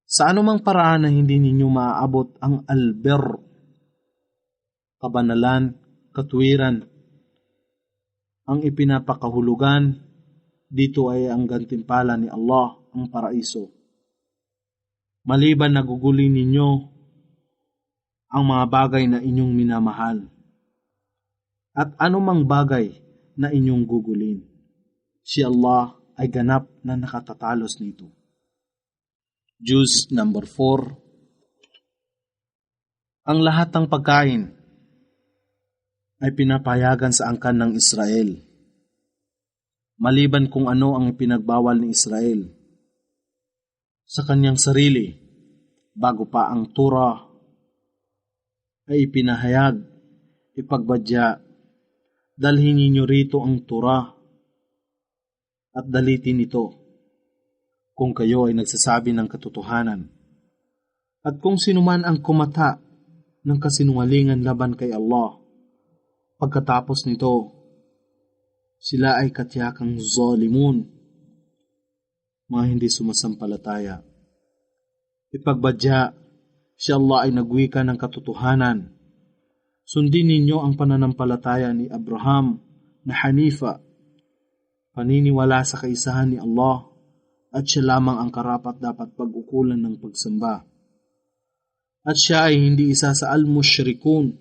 Sa anumang paraan na hindi ninyo maaabot ang albir, kabanalan, katuwiran, ang ipinapakahulugan dito ay ang gantimpala ni Allah, ang paraiso. Maliban na gugulin ninyo ang mga bagay na inyong minamahal. At anumang bagay na inyong gugulin, si Allah ay ganap na nakatatalos nito. Juz number 4. Ang lahat ng pagkain ay pinapayagan sa angkan ng Israel, maliban kung ano ang ipinagbawal ni Israel sa kanyang sarili bago pa ang Torah ay ipinahayag, ipagbadya. Dalhin ninyo rito ang Torah at dalitin ito kung kayo ay nagsasabi ng katotohanan. At kung sinuman ang kumata ng kasinungalingan laban kay Allah, pagkatapos nito, sila ay katiyakang zalimun, mga hindi sumasampalataya. Ipagbadya, si Allah ay nagwika ng katotohanan. Sundin ninyo ang pananampalataya ni Abraham na Hanifa, paniniwala sa kaisahan ni Allah, at siya lamang ang karapat dapat pag-ukulan ng pagsamba. At siya ay hindi isa sa al-mushrikun,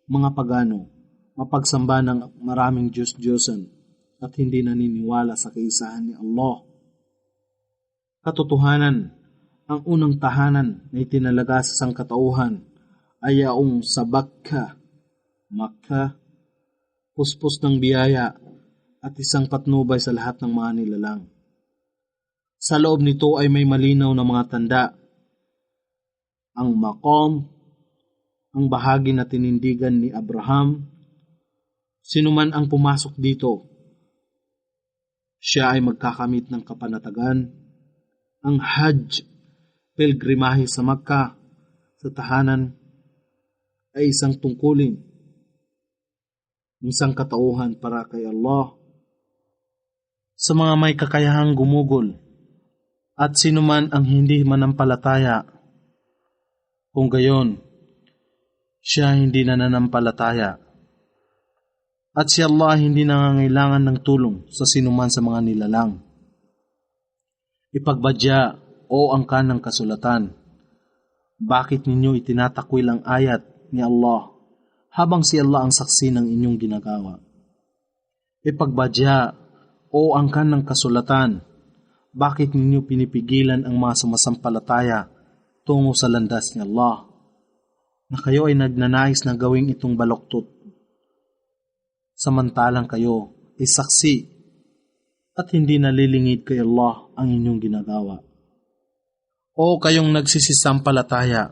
mga pagano, mapagsamba ng maraming Diyos-Diyosan at hindi naniniwala sa kaisahan ni Allah. Katotohanan, ang unang tahanan na itinalaga sa sangkatauhan ay yaong sa Bakka, Makkah, puspos ng biyaya at isang patnubay sa lahat ng mga nilalang. Sa loob nito ay may malinaw na mga tanda. Ang maqam, ang bahagi na tinindigan ni Abraham, sinuman ang pumasok dito, siya ay magkakamit ng kapanatagan. Ang Hajj, pilgrimahe sa Makkah, sa tahanan, ay isang tungkulin, isang katauhan para kay Allah. Sa mga may kakayahang gumugol, at sinuman ang hindi manampalataya, kung gayon, siya hindi nananampalataya. At si Allah hindi nangangailangan ng tulong sa sinuman sa mga nilalang. Ipagbadya o angkan ng kasulatan, bakit ninyo itinatakwil ang ayat ni Allah habang si Allah ang saksi ng inyong ginagawa? Ipagbadya o angkan ng kasulatan, bakit ninyo pinipigilan ang mga sumasampalataya tungo sa landas ni Allah, na kayo ay nagnanais na gawing itong baluktot, samantalang kayo ay saksi at hindi nalilingid kay Allah ang inyong ginagawa. O kayong nagsisisampalataya,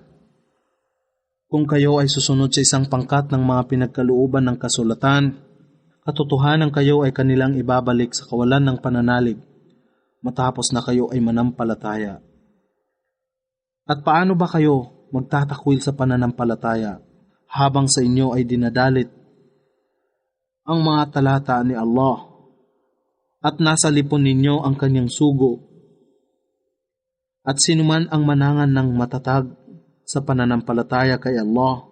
kung kayo ay susunod sa isang pangkat ng mga pinagkalooban ng kasulatan, katotohanan kayo ay kanilang ibabalik sa kawalan ng pananalig matapos na kayo ay manampalataya. At paano ba kayo magtatakwil sa pananampalataya habang sa inyo ay dinadalit ang mga talata ni Allah at nasa lipon ninyo ang kanyang sugo? At sinuman ang manangan ng matatag sa pananampalataya kay Allah,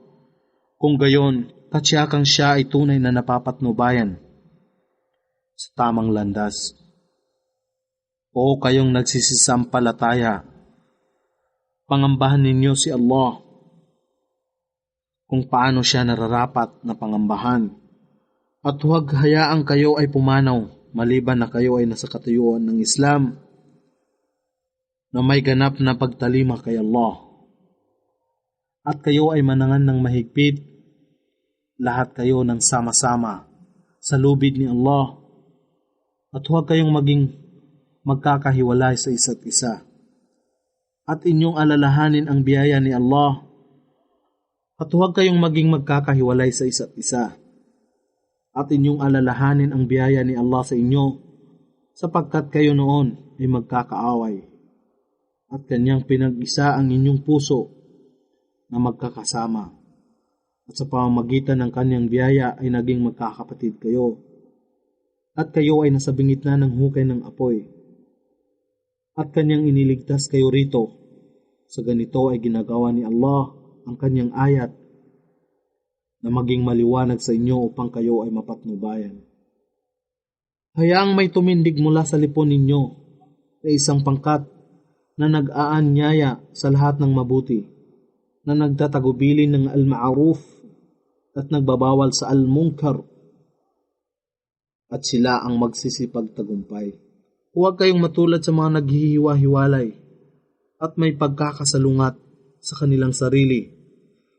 kung gayon, katsiyakang siya ay tunay na napapatnubayan sa tamang landas. O kayong nagsisisampalataya, pangambahan ninyo si Allah kung paano siya nararapat na pangambahan. At huwag hayaang kayo ay pumanaw maliban na kayo ay nasa katayuan ng Islam na may ganap na pagtalima kay Allah. At kayo ay manangan ng mahigpit, lahat kayo ng sama-sama sa lubid ni Allah. At huwag kayong maging magkakahiwalay sa isa't isa. At inyong alalahanin ang biyaya ni Allah. At huwag kayong maging magkakahiwalay sa isa't isa. At inyong alalahanin ang biyaya ni Allah sa inyo, sapagkat kayo noon ay magkakaaway. At kanyang pinag-isa ang inyong puso na magkakasama. At sa pamamagitan ng kanyang biyaya ay naging magkakapatid kayo. At kayo ay nasa bingit na ng hukay ng apoy. At kanyang iniligtas kayo rito Sa ganito ay ginagawa ni Allah ang kanyang ayat na maging maliwanag sa inyo upang kayo ay mapatnubayan. Hayaang may tumindig mula sa lipon ninyo na isang pangkat na nag-aanyaya sa lahat ng mabuti, na nagtatagubilin ng al-ma'ruf at nagbabawal sa al-munkar, at sila ang magsisipagtagumpay. Huwag kayong matulad sa mga naghihiwa-hiwalay at may pagkakasalungat sa kanilang sarili,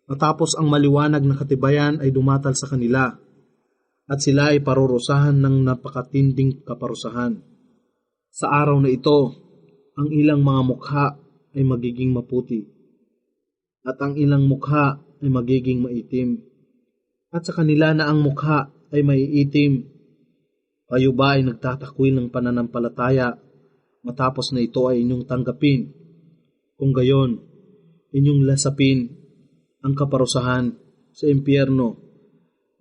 matapos ang maliwanag na katibayan ay dumatal sa kanila, at sila ay parurusahan ng napakatinding kaparusahan. Sa araw na ito, ang ilang mga mukha ay magiging maputi, at ang ilang mukha ay magiging maitim. At sa kanila na ang mukha ay maiitim, kayo ba ay nagtatakwil ng pananampalataya matapos na ito ay inyong tanggapin? Kung gayon, inyong lasapin ang kaparusahan sa impyerno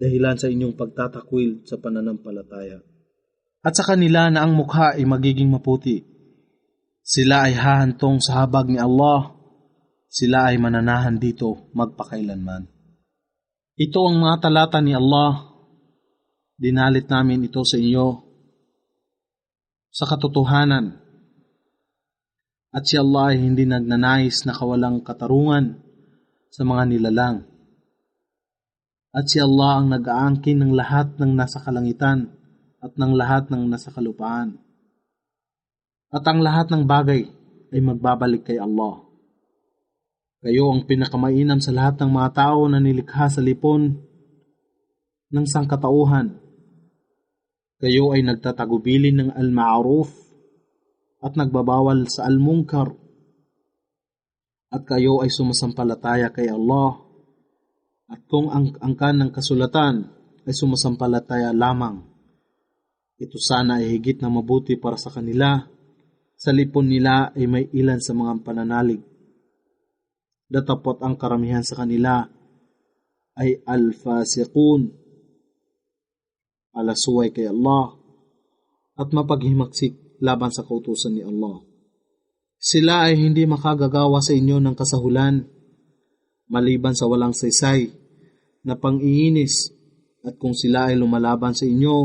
dahilan sa inyong pagtatakwil sa pananampalataya. At sa kanila na ang mukha ay magiging maputi, sila ay hahantong sa habag ni Allah, sila ay mananahan dito magpakailanman. Ito ang mga talata ni Allah. Dinalit namin ito sa inyo sa katotohanan. At si Allah ay hindi nagnanais na kawalang katarungan sa mga nilalang. At si Allah ang nag-aangkin ng lahat ng nasa kalangitan at ng lahat ng nasa kalupaan. At ang lahat ng bagay ay magbabalik kay Allah. Kayo ang pinakamainam sa lahat ng mga tao na nilikha sa lipon ng sangkatauhan. Kayo ay nagtatagubilin ng al-ma'ruf at nagbabawal sa al-munkar. At kayo ay sumasampalataya kay Allah. At kung ang angkan ng kasulatan ay sumasampalataya lamang, ito sana ay higit na mabuti para sa kanila. Sa lipon nila ay may ilan sa mga pananalig. Datapot ang karamihan sa kanila ay al-fasiqun, alasuway kay Allah, at mapaghimaksik laban sa kautusan ni Allah. Sila ay hindi makagagawa sa inyo ng kasahulan, maliban sa walang saysay na pang-iinis, at kung sila ay lumalaban sa inyo,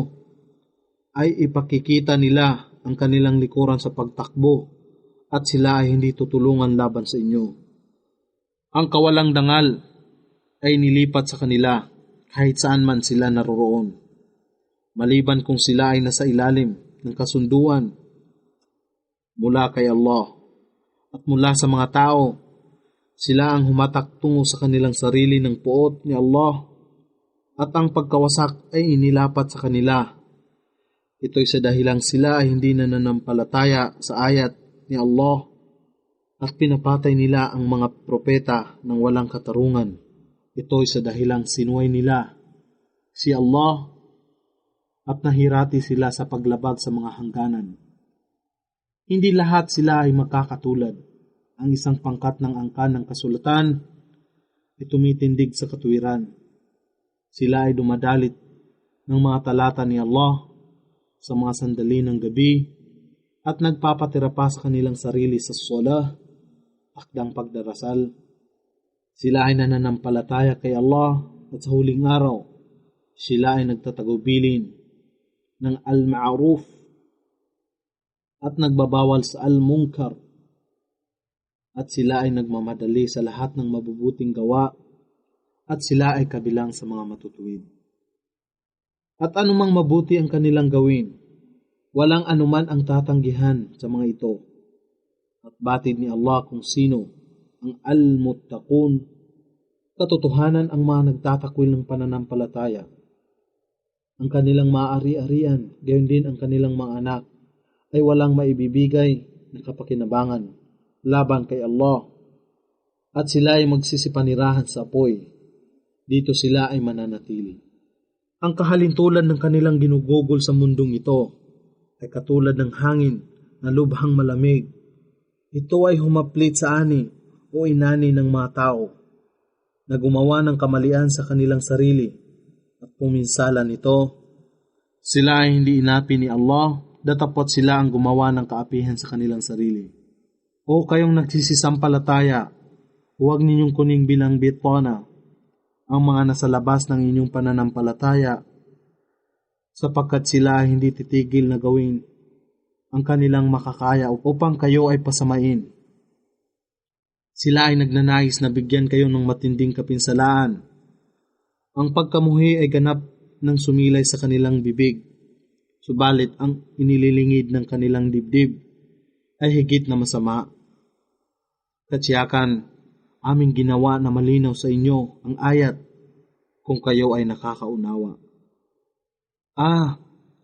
ay ipakikita nila ang kanilang likuran sa pagtakbo, at sila ay hindi tutulungan laban sa inyo. Ang kawalang dangal ay nilipat sa kanila kahit saan man sila naroroon, maliban kung sila ay nasa ilalim ng kasunduan mula kay Allah at mula sa mga tao. Sila ang humatak tungo sa kanilang sarili ng puot ni Allah, at ang pagkawasak ay inilapat sa kanila. Ito'y sa dahilang sila ay hindi nananampalataya sa ayat ni Allah at pinapatay nila ang mga propeta ng walang katarungan. Ito'y sa dahilang sinuway nila si Allah at nahirati sila sa paglabag sa mga hangganan. Hindi lahat sila ay makakatulad. Ang isang pangkat ng angkan ng kasulatan ay tumitindig sa katuwiran. Sila ay dumadalit ng mga talata ni Allah sa mga sandali ng gabi at nagpapatira pa sa kanilang sarili sa salah, akdang pagdarasal. Sila ay nananampalataya kay Allah at sa huling araw, sila ay nagtatagubilin ng al-ma'ruf at nagbabawal sa al-munkar, at sila ay nagmamadali sa lahat ng mabubuting gawa, at sila ay kabilang sa mga matutuwid. At anumang mabuti ang kanilang gawin, walang anuman ang tatanggihan sa mga ito. At batid ni Allah kung sino ang al-muttaqun, katotohanan ang mga nagtatakwil ng pananampalataya. Ang kanilang maaari-arian, gayon din ang kanilang mga anak, ay walang maibibigay na kapakinabangan laban kay Allah, at sila ay magsisipanirahan sa apoy. Dito sila ay mananatili. Ang kahalintulan ng kanilang ginugugol sa mundong ito ay katulad ng hangin na lubhang malamig. Ito ay humaplit sa ani o inani ng mga tao na gumawa ng kamalian sa kanilang sarili, at puminsalan ito. Sila ay hindi inapi ni Allah, datapot sila ang gumawa ng kaapihan sa kanilang sarili. O kayong nagsisisampalataya, huwag ninyong kuning bilang bitona ang mga nasa labas ng inyong pananampalataya, sapagkat sila ay hindi titigil na gawin ang kanilang makakaya upang kayo ay pasamain. Sila ay nagnanais na bigyan kayo ng matinding kapinsalaan. Ang pagkamuhi ay ganap ng sumilay sa kanilang bibig, subalit ang inililingid ng kanilang dibdib ay higit na masama. Katsiyakan, aming ginawa na malinaw sa inyo ang ayat kung kayo ay nakakaunawa.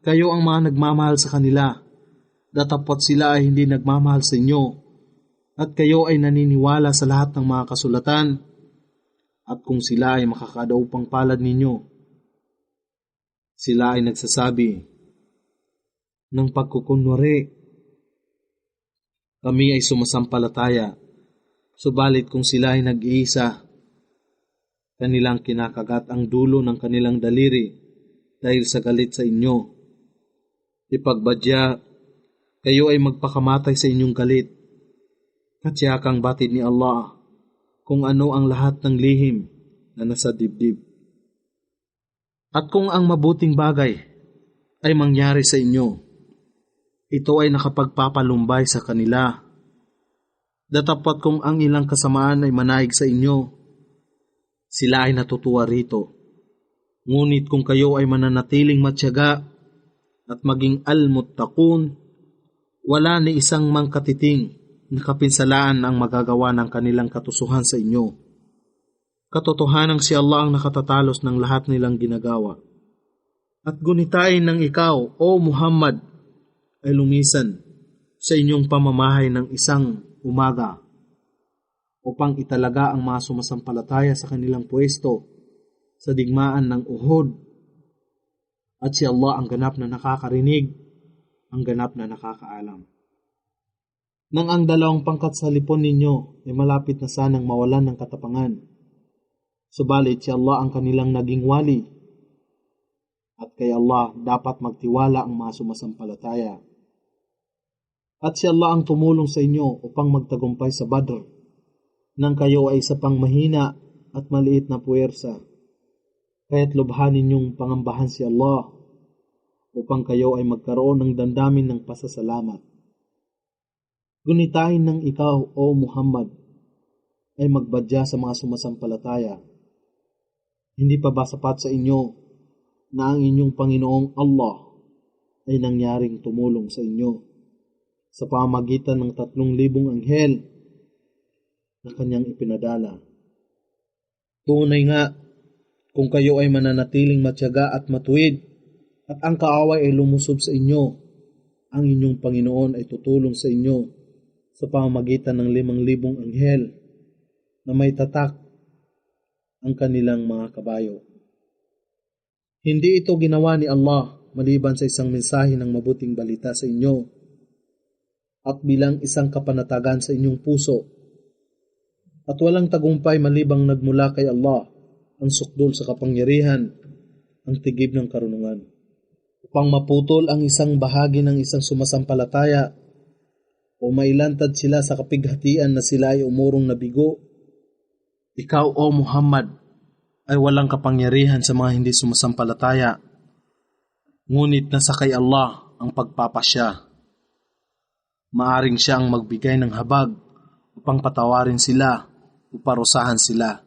Kayo ang mga nagmamahal sa kanila, datapot sila ay hindi nagmamahal sa inyo, at kayo ay naniniwala sa lahat ng mga kasulatan, at kung sila ay makakadaupang palad ninyo, sila ay nagsasabi ng pagkukunwari, kami ay sumasampalataya. Subalit kung sila ay nag-iisa, kanilang kinakagat ang dulo ng kanilang daliri dahil sa galit sa inyo. Ipagbadya, kayo ay magpakamatay sa inyong galit. Katsiyakang batid ni Allah kung ano ang lahat ng lihim na nasa dibdib. At kung ang mabuting bagay ay mangyari sa inyo, ito ay nakapagpapalumbay sa kanila. Datapot kung ang ilang kasamaan ay manaig sa inyo, sila ay natutuwa rito. Ngunit kung kayo ay mananatiling matyaga at maging al-muttaqun, wala ni isang mangkatiting na kapinsalaan ang magagawa ng kanilang katusuhan sa inyo. Katotohanan si Allah ang nakatatalos ng lahat nilang ginagawa. At gunitain ng ikaw, O Muhammad, ay lumisan sa inyong pamamahay ng isang umaga upang italaga ang mga sumasampalataya sa kanilang pwesto sa digmaan ng Uhud. At si Allah ang ganap na nakakarinig, ang ganap na nakakaalam. Nang ang dalawang pangkat sa lipon ninyo ay malapit na sanang mawalan ng katapangan, subalit si Allah ang kanilang naging wali, at kay Allah dapat magtiwala ang mga sumasampalataya. At si Allah ang tumulong sa inyo upang magtagumpay sa Badr, nang kayo ay isa pang mahina at maliit na puwersa. Kaya't lubhan ninyong pangambahan si Allah upang kayo ay magkaroon ng damdamin ng pasasalamat. Gunitain ng ikaw, O Muhammad, ay magbadya sa mga sumasampalataya. Hindi pa ba sapat sa inyo na ang inyong Panginoong Allah ay nangyaring tumulong sa inyo sa pamamagitan ng 3,000 anghel na kanyang ipinadala? Tunay nga, kung kayo ay mananatiling matyaga at matuwid, at ang kaaway ay lumusob sa inyo, ang inyong Panginoon ay tutulong sa inyo sa pamamagitan ng 5,000 anghel na may tatak ang kanilang mga kabayo. Hindi ito ginawa ni Allah maliban sa isang mensahe ng mabuting balita sa inyo, at bilang isang kapanatagan sa inyong puso. At walang tagumpay malibang nagmula kay Allah, ang sukdol sa kapangyarihan, ang tigib ng karunungan. Upang maputol ang isang bahagi ng isang sumasampalataya o mailantad sila sa kapighatian na sila ay umurong na bigo, ikaw, O Muhammad, ay walang kapangyarihan sa mga hindi sumasampalataya, ngunit nasa kay Allah ang pagpapasya. Maaring siya ang magbigay ng habag upang patawarin sila o parusahan sila.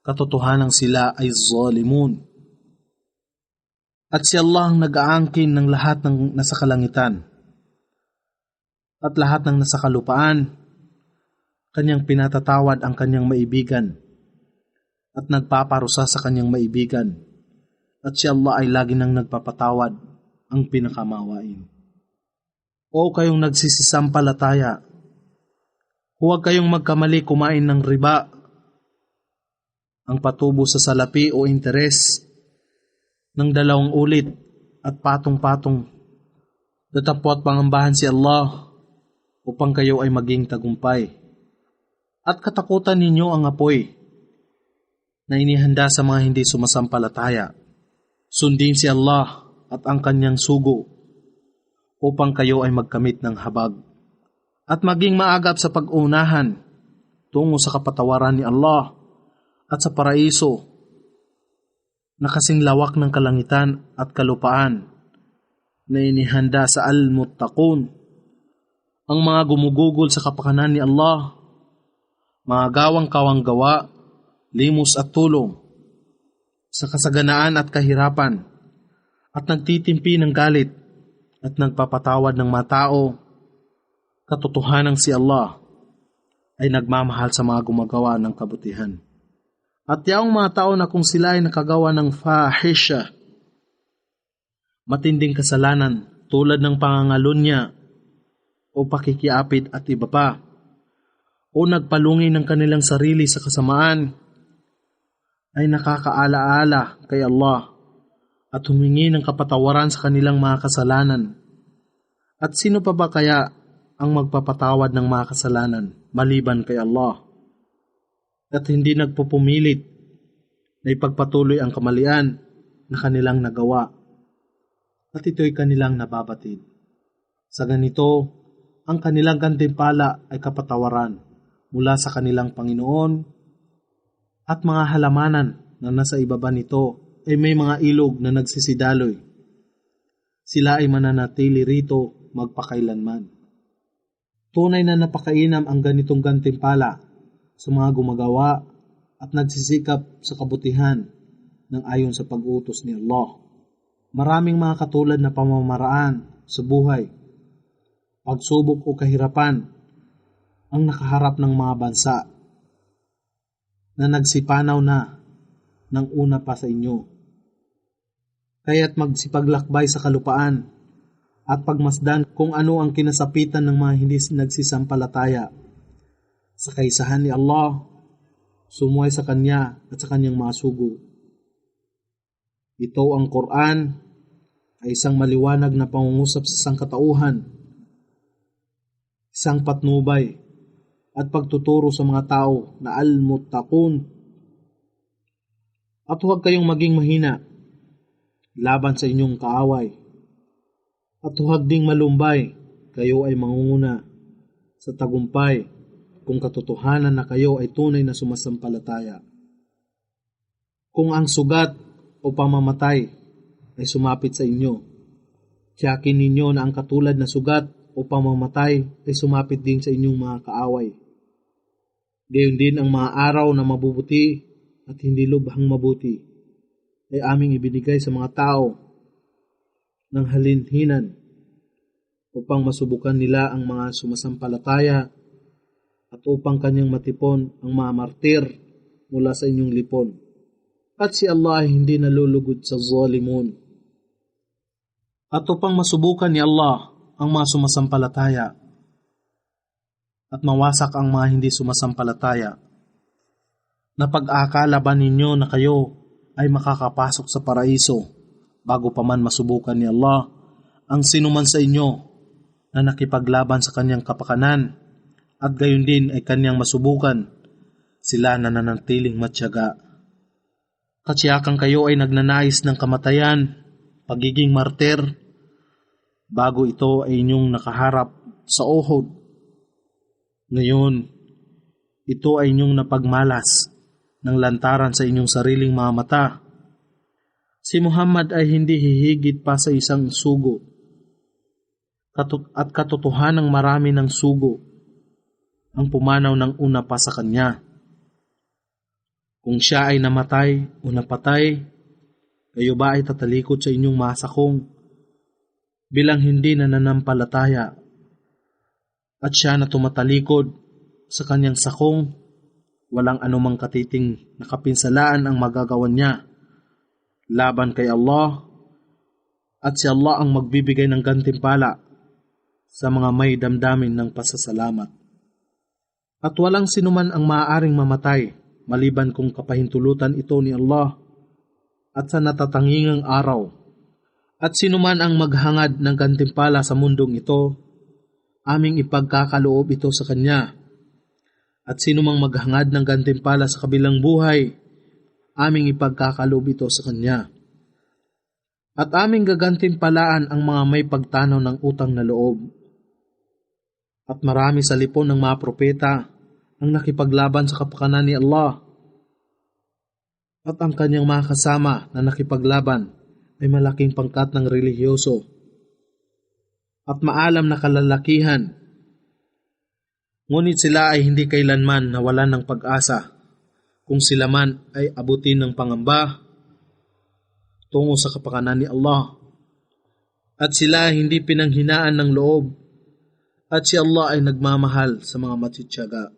Katotohanan sila ay zalimun. At si Allah ang nag-aangkin ng lahat ng nasa kalangitan at lahat ng nasa kalupaan. Kanyang pinatatawad ang kanyang maibigan at nagpaparusa sa kanyang maibigan. At si Allah ay lagi nang nagpapatawad, ang pinakamawain. O kayong nagsisisampalataya, huwag kayong magkamali kumain ng riba, ang patubo sa salapi o interes, ng 2 ulit at patong-patong. Datapot pangambahan si Allah upang kayo ay maging tagumpay. At katakutan ninyo ang apoy na inihanda sa mga hindi sumasampalataya. Sundin si Allah at ang kanyang sugo upang kayo ay magkamit ng habag. at maging maagap sa pag-unahan tungo sa kapatawaran ni Allah at sa paraiso na kasing lawak ng kalangitan at kalupaan na inihanda sa al-muttaqun, ang mga gumugugol sa kapakanan ni Allah, mga gawang-kawang gawa, limos at tulong sa kasaganaan at kahirapan, at nagtitimpi ng galit at nagpapatawad ng mga tao. Katotohanang si Allah ay nagmamahal sa mga gumagawa ng kabutihan. At yaong mga tao na kung sila ay nakagawa ng fahisha, matinding kasalanan tulad ng pangangalunya o pakikiapid at iba pa, o nagpalungi ng kanilang sarili sa kasamaan, ay nakakaalaala kay Allah at humingi ng kapatawaran sa kanilang mga kasalanan. At sino pa ba kaya ang magpapatawad ng mga kasalanan maliban kay Allah? At hindi nagpupumilit na ipagpatuloy ang kamalian na kanilang nagawa, at ito'y kanilang nababatid. Sa ganito, ang kanilang gantimpala ay kapatawaran mula sa kanilang Panginoon, at mga halamanan na nasa ibaba nito ay may mga ilog na nagsisidaloy. Sila ay mananatili rito magpakailanman. Tunay na napakainam ang ganitong gantimpala sa mga gumagawa at nagsisikap sa kabutihan ng ayon sa pag-utos ni Allah. Maraming mga katulad na pamamaraan sa buhay, pagsubok o kahirapan ang nakaharap ng mga bansa na nagsipanaw na ng una pa sa inyo. Kaya't magsipaglakbay sa kalupaan at pagmasdan kung ano ang kinasapitan ng mga hindi nagsisampalataya sa kaisahan ni Allah, sumuway sa Kanya at sa Kanyang mga sugo. Ito ang Quran ay isang maliwanag na pangungusap sa sangkatauhan, isang patnubay at pagtuturo sa mga tao na al-muttaqun. At huwag kayong maging mahina laban sa inyong kaaway. At huwag ding malumbay, kayo ay mangunguna sa tagumpay kung katotohanan na kayo ay tunay na sumasampalataya. Kung ang sugat o pamamatay ay sumapit sa inyo, tiyakin ninyo na ang katulad na sugat o pamamatay ay sumapit din sa inyong mga kaaway. Gayon din ang mga araw na mabubuti at hindi lubhang mabuti ay aming ibinigay sa mga tao ng halinhinan upang masubukan nila ang mga sumasampalataya at upang kanyang matipon ang mga martir mula sa inyong lipon. At si Allah ay hindi nalulugod sa zalimun. At upang masubukan ni Allah ang mga sumasampalataya at mawasak ang mga hindi sumasampalataya, na pag-aakala ba ninyo na kayo ay makakapasok sa paraiso bago pa man masubukan ni Allah ang sinuman sa inyo na nakipaglaban sa kanyang kapakanan, at gayon din ay kanyang masubukan, sila na nananatiling matyaga. Katsiyakang kayo ay nagnanais ng kamatayan, pagiging martir, bago ito ay inyong nakaharap sa Uhud. Ngayon, ito ay inyong napagmalas ng lantaran sa inyong sariling mga mata. Si Muhammad ay hindi hihigit pa sa isang sugo, at katotohanang marami ng sugo ang pumanaw ng una pa sa kanya. Kung siya ay namatay o napatay, kayo ba ay tatalikod sa inyong masakong bilang hindi nananampalataya, at siya na tumatalikod sa kanyang sakong, walang anumang katiting na kapinsalaan ang magagawan niya laban kay Allah, at si Allah ang magbibigay ng gantimpala sa mga may damdamin ng pasasalamat. At walang sinuman ang maaaring mamatay maliban kung kapahintulutan ito ni Allah at sa natatangingang araw. At sinuman ang maghangad ng gantimpala sa mundong ito, aming ipagkakaloob ito sa Kanya. At sinumang maghangad ng gantimpala sa kabilang buhay, aming ipagkakaloob ito sa Kanya. At aming gagantimpalaan ang mga may pagtanaw ng utang na loob. At marami sa lipon ng mga propeta ang nakipaglaban sa kapakanan ni Allah. At ang kanyang mga kasama na nakipaglaban ay malaking pangkat ng relihiyoso at maalam na kalalakihan. Ngunit sila ay hindi kailanman nawalan ng pag-asa kung sila man ay abutin ng pangamba tungo sa kapakanan ni Allah. At sila ay hindi pinanghinaan ng loob. At si Allah ay nagmamahal sa mga matitiyaga.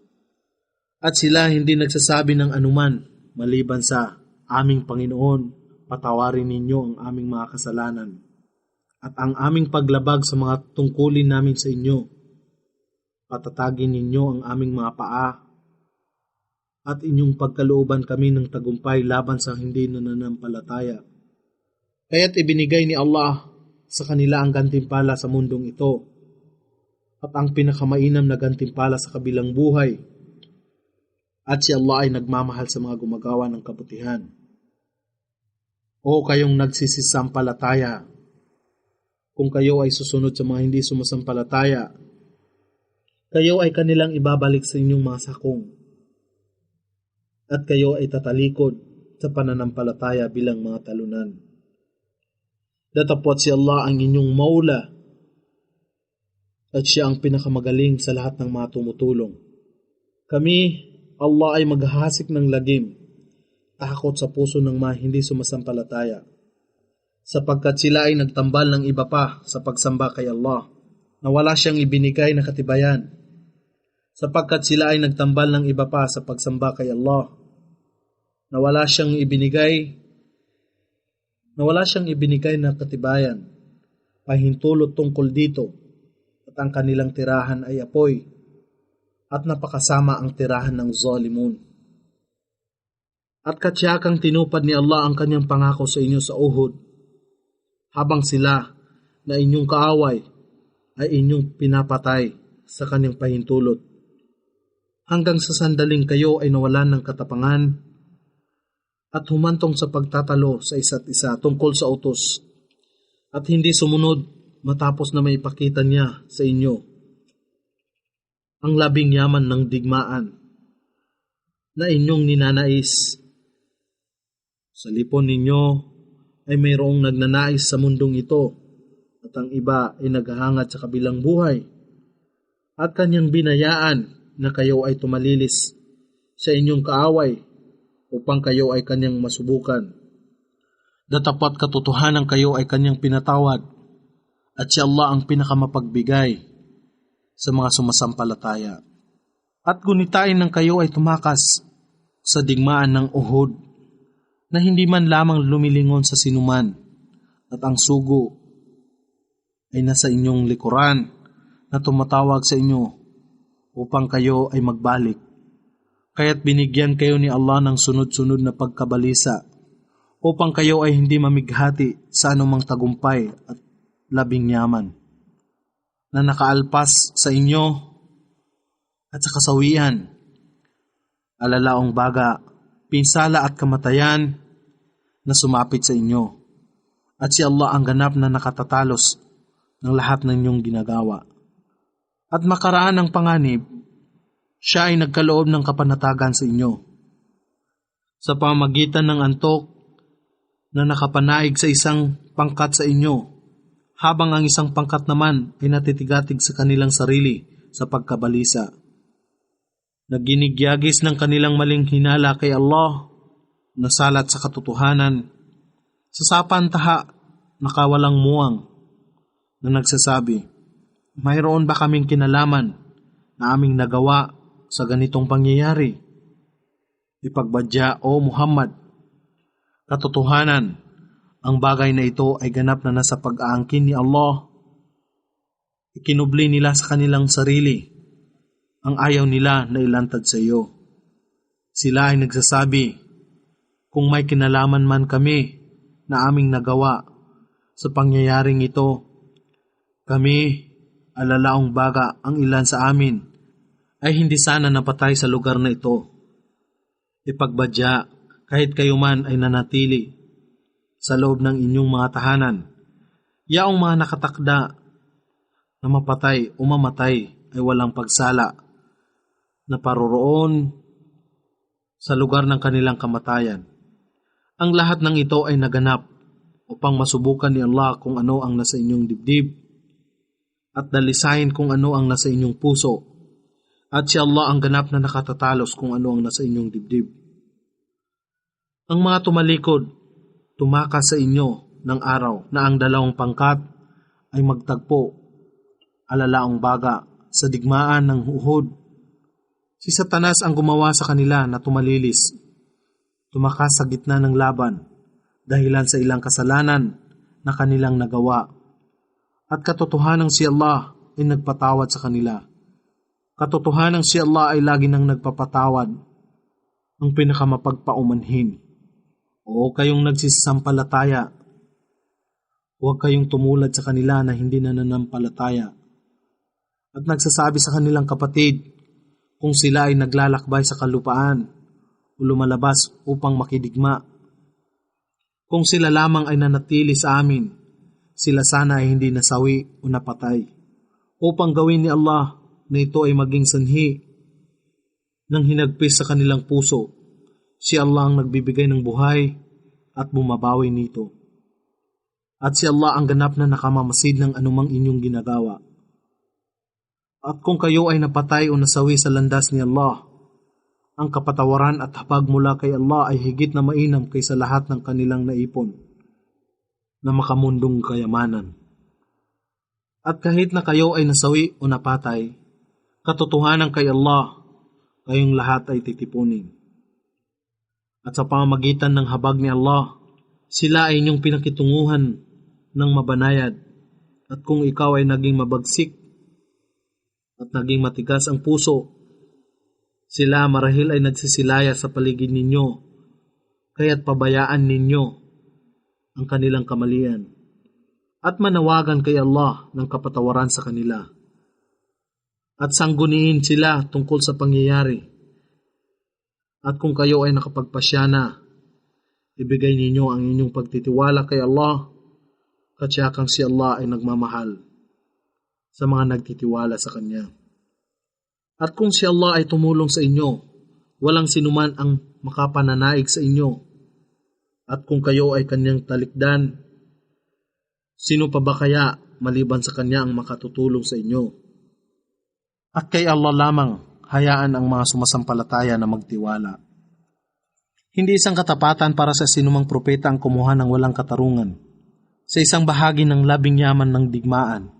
At sila hindi nagsasabi ng anuman maliban sa, aming Panginoon, patawarin ninyo ang aming mga kasalanan at ang aming paglabag sa mga tungkulin namin sa inyo. Patatagin ninyo ang aming mga paa at inyong pagkalooban kami ng tagumpay laban sa hindi nananampalataya. Kaya't ibinigay ni Allah sa kanila ang gantimpala sa mundong ito at ang pinakamainam na gantimpala sa kabilang buhay. At si Allah ay nagmamahal sa mga gumagawa ng kabutihan. O kayong nagsisisampalataya, kung kayo ay susunod sa mga hindi sumasampalataya, kayo ay kanilang ibabalik sa inyong mga sakong. At kayo ay tatalikod sa pananampalataya bilang mga talunan. Datapwat si Allah ang inyong maula at siya ang pinakamagaling sa lahat ng mga tumutulong. Kami, Allah ay maghahasik ng lagim, takot sa puso ng mga hindi sumasampalataya, sapagkat sila ay nagtambal ng iba pa sa pagsamba kay Allah, na wala siyang ibinigay na katibayan, sapagkat sila ay nagtambal ng iba pa sa pagsamba kay Allah, na wala siyang ibinigay na katibayan, pahintulot tungkol dito, at ang kanilang tirahan ay apoy, at napakasama ang tirahan ng zalimun. At katsiyakang tinupad ni Allah ang kanyang pangako sa inyo sa Uhud, habang sila na inyong kaaway ay inyong pinapatay sa kanyang pahintulot, hanggang sa sandaling kayo ay nawalan ng katapangan at humantong sa pagtatalo sa isa't isa tungkol sa utos, at hindi sumunod matapos na may ipakita niya sa inyo ang labing yaman ng digmaan na inyong ninanais. Sa lipon ninyo ay mayroong nagnanais sa mundong ito at ang iba ay naghahangad sa kabilang buhay, at kanyang binayaan na kayo ay tumalilis sa inyong kaaway upang kayo ay kanyang masubukan. Datapat katotohanan kayo ay kanyang pinatawad at si Allah ang pinakamapagbigay sa mga sumasampalataya. At gunitain ng kayo ay tumakas sa digmaan ng Uhud na hindi man lamang lumilingon sa sinuman, at ang sugo ay nasa inyong likuran na tumatawag sa inyo upang kayo ay magbalik. Kaya't binigyan kayo ni Allah ng sunod-sunod na pagkabalisa upang kayo ay hindi mamighati sa anumang tagumpay at labing yaman na nakaalpas sa inyo at sa kasawian, alalaong baga, pinsala at kamatayan na sumapit sa inyo. At si Allah ang ganap na nakatatalos ng lahat ng inyong ginagawa. At makaraan ng panganib, siya ay nagkaloob ng kapanatagan sa inyo sa pamamagitan ng antok na nakapanaig sa isang pangkat sa inyo, habang ang isang pangkat naman ay natitigatig sa kanilang sarili sa pagkabalisa. Naginigyagis ng kanilang maling hinala kay Allah, nasalat sa katotohanan, sa sapantaha nakawalang muwang, na nagsasabi, mayroon ba kaming kinalaman na aming nagawa sa ganitong pangyayari? Ipagbadya, O Muhammad, katotohanan, ang bagay na ito ay ganap na nasa pag-aangkin ni Allah. Ikinubli nila sa kanilang sarili ang ayaw nila na ilantad sa iyo. Sila ay nagsasabi, kung may kinalaman man kami na aming nagawa sa pangyayaring ito, kami, alalaong baga ang ilan sa amin, ay hindi sana napatay sa lugar na ito. Ipagbadya, kahit kayo man ay nanatili sa loob ng inyong mga tahanan, yaong mga nakatakda na mapatay o mamatay ay walang pagsala na paroroon sa lugar ng kanilang kamatayan. Ang lahat ng ito ay naganap upang masubukan ni Allah kung ano ang nasa inyong dibdib at dalisahin kung ano ang nasa inyong puso. At si Allah ang ganap na nakatatalos kung ano ang nasa inyong dibdib. Ang mga tumalikod, tumakas sa inyo ng araw na ang dalawang pangkat ay magtagpo, alalaong baga, sa digmaan ng Uhud. Si Satanas ang gumawa sa kanila na tumalilis, tumakas sa gitna ng laban, dahilan sa ilang kasalanan na kanilang nagawa. At katotohanang si Allah ay nagpatawad sa kanila. Katotohanang si Allah ay lagi nang nagpapatawad, ang pinakamapagpaumanhin. O kayong nagsisampalataya, huwag kayong tumulad sa kanila na hindi nananampalataya. At nagsasabi sa kanilang kapatid, kung sila ay naglalakbay sa kalupaan o lumalabas upang makidigma. Kung sila lamang ay nanatili sa amin, sila sana ay hindi nasawi o napatay. Upang gawin ni Allah na ito ay maging sanhi ng hinagpis sa kanilang puso. Si Allah ang nagbibigay ng buhay at bumabawi nito. At si Allah ang ganap na nakamamasid ng anumang inyong ginagawa. At kung kayo ay napatay o nasawi sa landas ni Allah, ang kapatawaran at habag mula kay Allah ay higit na mainam kaysa lahat ng kanilang naipon na makamundong kayamanan. At kahit na kayo ay nasawi o napatay, katotohanan kay Allah, kayong lahat ay titipunin. At sa pamamagitan ng habag ni Allah, sila ay inyong pinakitunguhan ng mabanayad. At kung ikaw ay naging mabagsik at naging matigas ang puso, sila marahil ay nagsisilaya sa paligid ninyo, kaya't pabayaan ninyo ang kanilang kamalian at manawagan kay Allah ng kapatawaran sa kanila. At sangguniin sila tungkol sa pangyayari. At kung kayo ay nakapagpasya na, ibigay ninyo ang inyong pagtitiwala kay Allah, katsiyakang si Allah ay nagmamahal sa mga nagtitiwala sa Kanya. At kung si Allah ay tumulong sa inyo, walang sinuman ang makapananaig sa inyo. At kung kayo ay Kanyang talikdan, sino pa ba kaya maliban sa Kanya ang makatutulong sa inyo? At kay Allah lamang, hayaan ang mga sumasampalataya na magtiwala. Hindi isang katapatan para sa sinumang propeta ang kumuha ng walang katarungan sa isang bahagi ng labing yaman ng digmaan.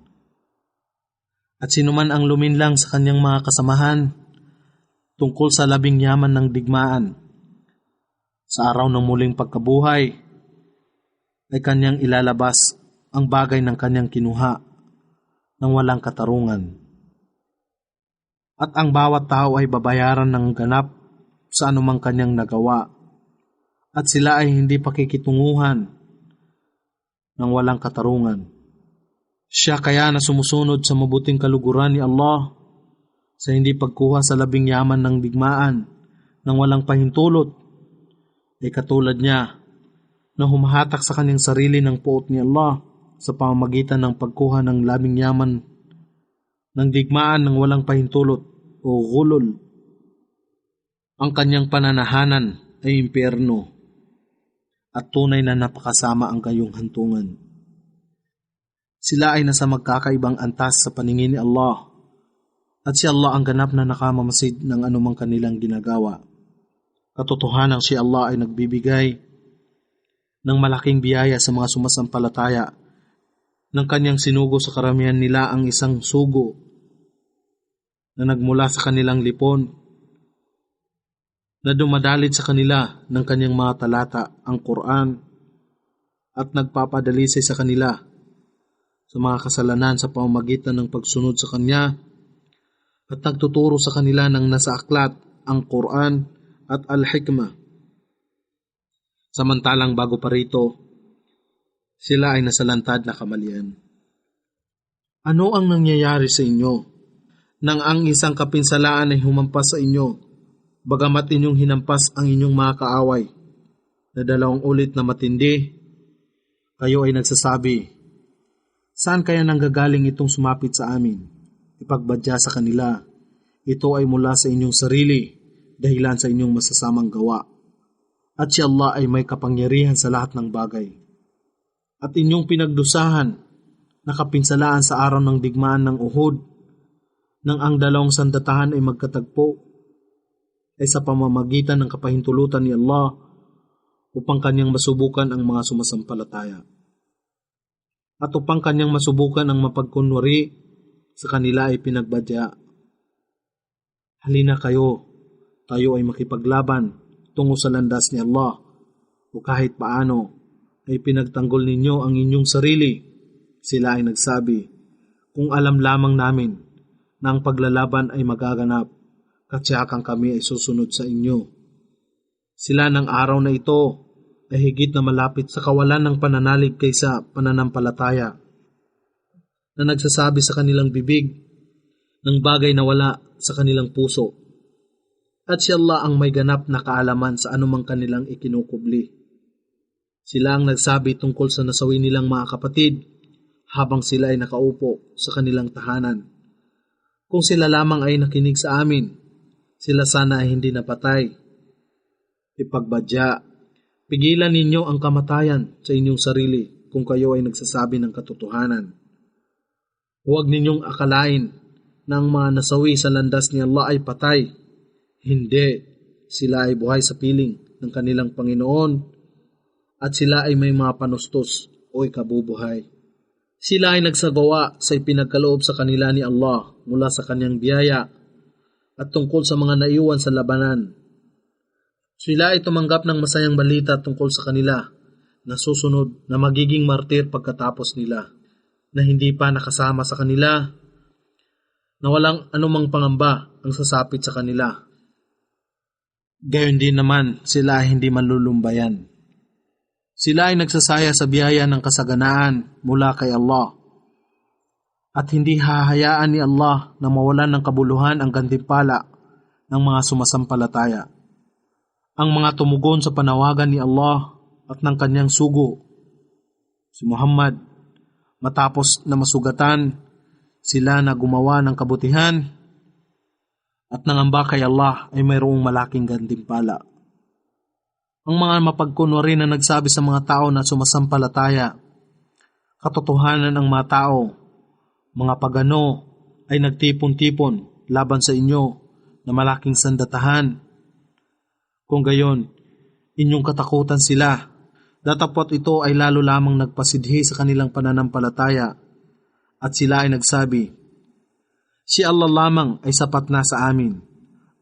At sinuman ang luminlang sa kanyang mga kasamahan tungkol sa labing yaman ng digmaan, sa araw ng muling pagkabuhay, ay kanyang ilalabas ang bagay ng kanyang kinuha ng walang katarungan. At ang bawat tao ay babayaran ng ganap sa anumang kanyang nagawa, at sila ay hindi pakikitunguhan ng walang katarungan. Siya kaya na sumusunod sa mabuting kaluguran ni Allah sa hindi pagkuha sa labing yaman ng digmaan ng walang pahintulot ay katulad niya na humahatak sa kanyang sarili ng puot ni Allah sa pamamagitan ng pagkuha ng labing yaman ng digmaan ng walang pahintulot o gulol. Ang kanyang pananahanan ay impyerno at tunay na napakasama ang kayong hantungan. Sila ay nasa magkakaibang antas sa paningin ni Allah at si Allah ang ganap na nakamamasid ng anumang kanilang ginagawa. Katotohanang si Allah ay nagbibigay ng malaking biyaya sa mga sumasampalataya nang kanyang sinugo sa karamihan nila ang isang sugo na nagmula sa kanilang lipon na dumadalit sa kanila ng kanyang mga talata, ang Quran, at nagpapadalisay sa kanila sa mga kasalanan sa pamamagitan ng pagsunod sa Kanya at nagtuturo sa kanila ng nasa aklat, ang Quran at Al-Hikmah. Samantalang bago pa rito, sila ay nasalantad na kamalian. Ano ang nangyayari sa inyo nang ang isang kapinsalaan ay humampas sa inyo, bagamat inyong hinampas ang inyong mga kaaway na 2 ulit na matindi? Kayo ay nagsasabi, saan kaya nanggagaling itong sumapit sa amin? ipagbadya sa kanila. Ito ay mula sa inyong sarili, dahilan sa inyong masasamang gawa. At si Allah ay may kapangyarihan sa lahat ng bagay. At inyong pinagdusahan, nakapinsalaan sa araw ng digmaan ng Uhud, nang ang dalawang sandatahan ay magkatagpo, ay sa pamamagitan ng kapahintulutan ni Allah upang kanyang masubukan ang mga sumasampalataya. At upang kanyang masubukan ang mapagkunwari, sa kanila ay pinagbadya. Halina kayo, tayo ay makipaglaban tungo sa landas ni Allah, o kahit paano ay pinagtanggol ninyo ang inyong sarili. Sila ay nagsabi, kung alam lamang namin na ang paglalaban ay magaganap, katsiyakang kami ay susunod sa inyo. Sila ng araw na ito ay higit na malapit sa kawalan ng pananalig kaysa pananampalataya, na nagsasabi sa kanilang bibig ng bagay na wala sa kanilang puso. At si Allah ang may ganap na kaalaman sa anumang kanilang ikinukubli. Sila ang nagsabi tungkol sa nasawi nilang mga kapatid habang sila ay nakaupo sa kanilang tahanan. Kung sila lamang ay nakinig sa amin, sila sana ay hindi napatay. Ipagbadya, pigilan ninyo ang kamatayan sa inyong sarili kung kayo ay nagsasabi ng katotohanan. Huwag ninyong akalain na ang mga nasawi sa landas ni Allah ay patay. Hindi, sila ay buhay sa piling ng kanilang Panginoon at sila ay may mga panustos o ikabubuhay. Sila ay nagsagawa sa ipinagkaloob sa kanila ni Allah mula sa kanyang biyaya at tungkol sa mga naiwan sa labanan. Sila ay tumanggap ng masayang balita tungkol sa kanila na susunod na magiging martir pagkatapos nila, na hindi pa nakasama sa kanila, na walang anumang pangamba ang sasapit sa kanila. Gayon din naman, sila ay hindi malulumbayan. Sila ay nagsasaya sa biyaya ng kasaganaan mula kay Allah, at hindi hahayaan ni Allah na mawalan ng kabuluhan ang gantimpala ng mga sumasampalataya. Ang mga tumugon sa panawagan ni Allah at ng kanyang sugo, si Muhammad, matapos na masugatan sila na gumawa ng kabutihan at nangamba kay Allah ay mayroong malaking gantimpala. Ang mga mapagkunwari na nagsabi sa mga tao na sumasampalataya, katotohanan ang mga tao, mga pagano ay nagtipon-tipon laban sa inyo na malaking sandatahan. Kung gayon, inyong katakutan sila. Datapot ito ay lalo lamang nagpasidhi sa kanilang pananampalataya at sila ay nagsabi, si Allah lamang ay sapat na sa amin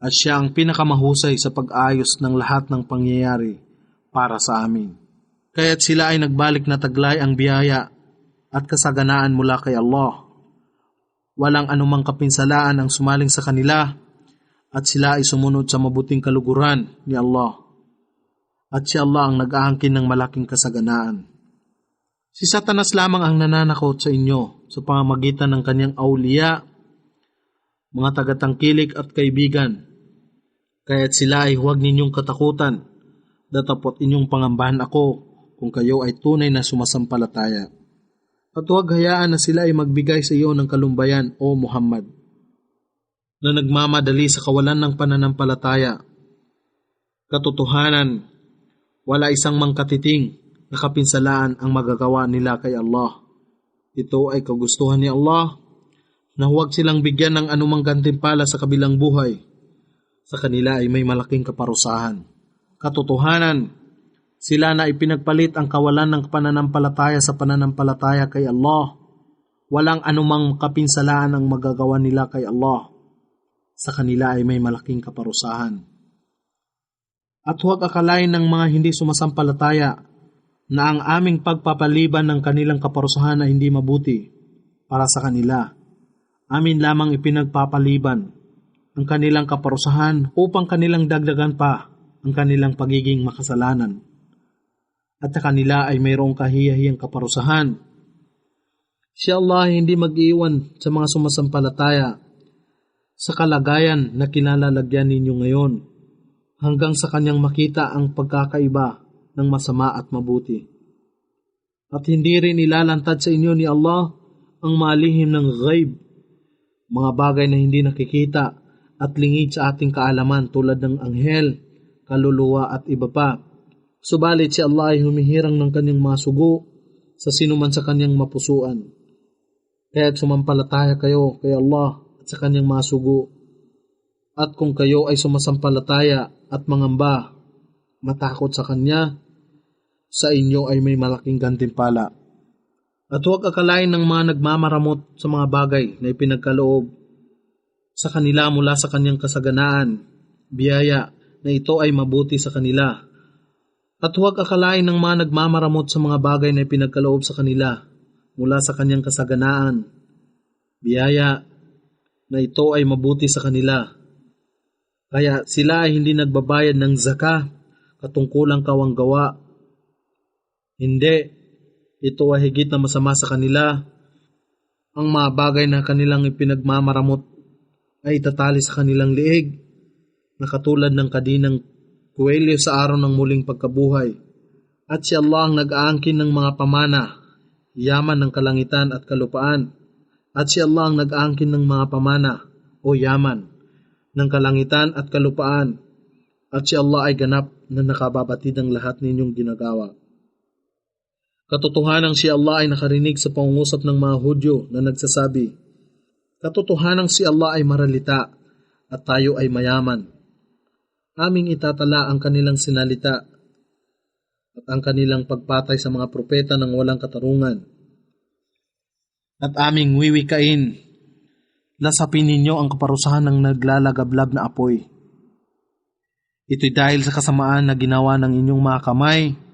at siya ang pinakamahusay sa pag-ayos ng lahat ng pangyayari para sa amin. Kaya't sila ay nagbalik na taglay ang biyaya at kasaganaan mula kay Allah. Walang anumang kapinsalaan ang sumaling sa kanila at sila ay sumunod sa mabuting kaluguran ni Allah. At si Allah ang nag-aangkin ng malaking kasaganaan. Si Satanas lamang ang nananakot sa inyo sa pamamagitan ng kanyang awliya, mga tagatangkilik at kaibigan. Kaya't sila ay huwag ninyong katakutan, datapot inyong pangambahan ako kung kayo ay tunay na sumasampalataya. At huwag hayaan na sila ay magbigay sa iyo ng kalumbayan, o Muhammad, na nagmamadali sa kawalan ng pananampalataya. Katotohanan, wala isang mangkatiting na kapinsalaan ang magagawa nila kay Allah. Ito ay kagustuhan ni Allah na huwag silang bigyan ng anumang gantimpala sa kabilang buhay. Sa kanila ay may malaking kaparusahan. Katotohanan, sila na ipinagpalit ang kawalan ng pananampalataya sa pananampalataya kay Allah. Walang anumang kapinsalaan ang magagawa nila kay Allah. Sa kanila ay may malaking kaparusahan. At huwag akalain ng mga hindi sumasampalataya na ang aming pagpapaliban ng kanilang kaparusahan ay hindi mabuti para sa kanila. Amin lamang ipinagpapaliban ang kanilang kaparusahan upang kanilang dagdagan pa ang kanilang pagiging makasalanan. At sa kanila ay mayroong kahiyahiyang kaparusahan. Si Allah ay hindi mag-iwan sa mga sumasampalataya sa kalagayan na kinalalagyan ninyo ngayon, hanggang sa kanyang makita ang pagkakaiba ng masama at mabuti. At hindi rin ilalantad sa inyo ni Allah ang malihim ng ghaib mga bagay na hindi nakikita at lingid sa ating kaalaman tulad ng anghel, kaluluwa at iba pa. Subalit si Allah ay humihirang ng kanyang mga sugo sa sinuman sa kanyang mapusuan. Kaya't sumampalataya kayo kay Allah at sa kanyang mga sugo. At kung kayo ay sumasampalataya at mangamba, matakot sa kanya, sa inyo ay may malaking gantimpala. At huwag akalain ng mga nagmamaramot sa mga bagay na ipinagkaloob sa kanila mula sa kanyang kasaganaan, biyaya na ito ay mabuti sa kanila. At huwag akalain ng mga nagmamaramot sa mga bagay na ipinagkaloob sa kanila mula sa kanyang kasaganaan, biyaya na ito ay mabuti sa kanila. Kaya sila ay hindi nagbabayad ng zaka, katungkulang kawanggawa. Hindi, ito ay higit na masama sa kanila. Ang mga bagay na kanilang ipinagmamaramot ay itatali sa kanilang liig, na katulad ng kadinang kuwelyo sa araw ng muling pagkabuhay. At si Allah ang nag-aangkin ng mga pamana, yaman ng kalangitan at kalupaan. At si Allah ang nag-aangkin ng mga pamana o yaman ng kalangitan at kalupaan. At si Allah ay ganap na nakababatid ang lahat ninyong ginagawa. Katotohanang si Allah ay nakarinig sa pangungusap ng mga Hudyo na nagsasabi, katotohanang si Allah ay maralita at tayo ay mayaman. Aming itatala ang kanilang sinalita at ang kanilang pagpatay sa mga propeta ng walang katarungan. At aming wiwikain, lasapin ninyo ang kaparusahan ng naglalagablab na apoy. Ito'y dahil sa kasamaan na ginawa ng inyong mga kamay,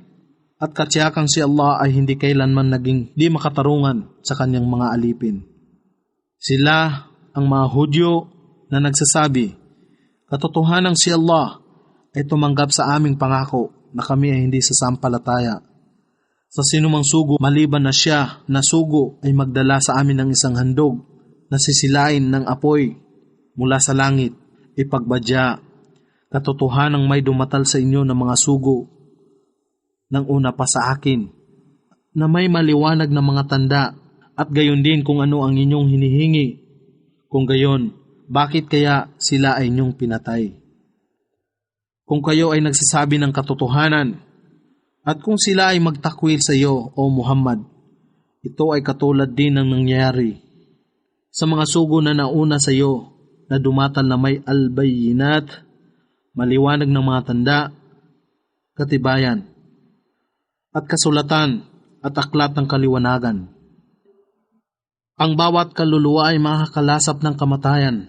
at katsiyakang si Allah ay hindi kailanman naging di makatarungan sa kanyang mga alipin. Sila ang mga Hudyo na nagsasabi, katotohanang si Allah ay tumanggap sa aming pangako na kami ay hindi sasampalataya. Sa sinumang sugo maliban na siya na sugo ay magdala sa amin ng isang handog na sisilain ng apoy mula sa langit, ipagbadya. Katotohanang may dumatal sa inyo ng mga sugo ng una pa sa akin, na may maliwanag na mga tanda, at gayon din kung ano ang inyong hinihingi. Kung gayon, bakit kaya sila ay inyong pinatay? Kung kayo ay nagsasabi ng katotohanan, at kung sila ay magtakwil sa iyo, O Muhammad, ito ay katulad din ng nangyari sa mga sugo na nauna sa iyo, na dumatal na may albayinat, maliwanag ng mga tanda, katibayan, at kasulatan at aklat ng kaliwanagan. Ang bawat kaluluwa ay makakalasap ng kamatayan,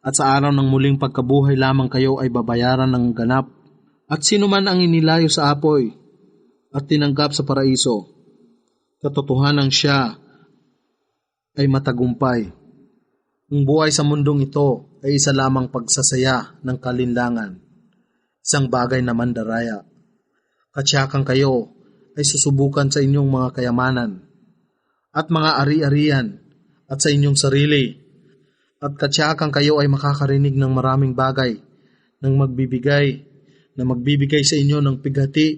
at sa araw ng muling pagkabuhay lamang kayo ay babayaran ng ganap. At sino man ang inilayo sa apoy at tinanggap sa paraiso, katotohanan siya ay matagumpay. Ang buhay sa mundong ito ay isa lamang pagsasaya ng kalinlangan, isang bagay na mandaraya. Katsyakan kayo ay susubukan sa inyong mga kayamanan at mga ari-arian at sa inyong sarili, at katsyakan kayo ay makakarinig ng maraming bagay ng magbibigay sa inyo ng pighati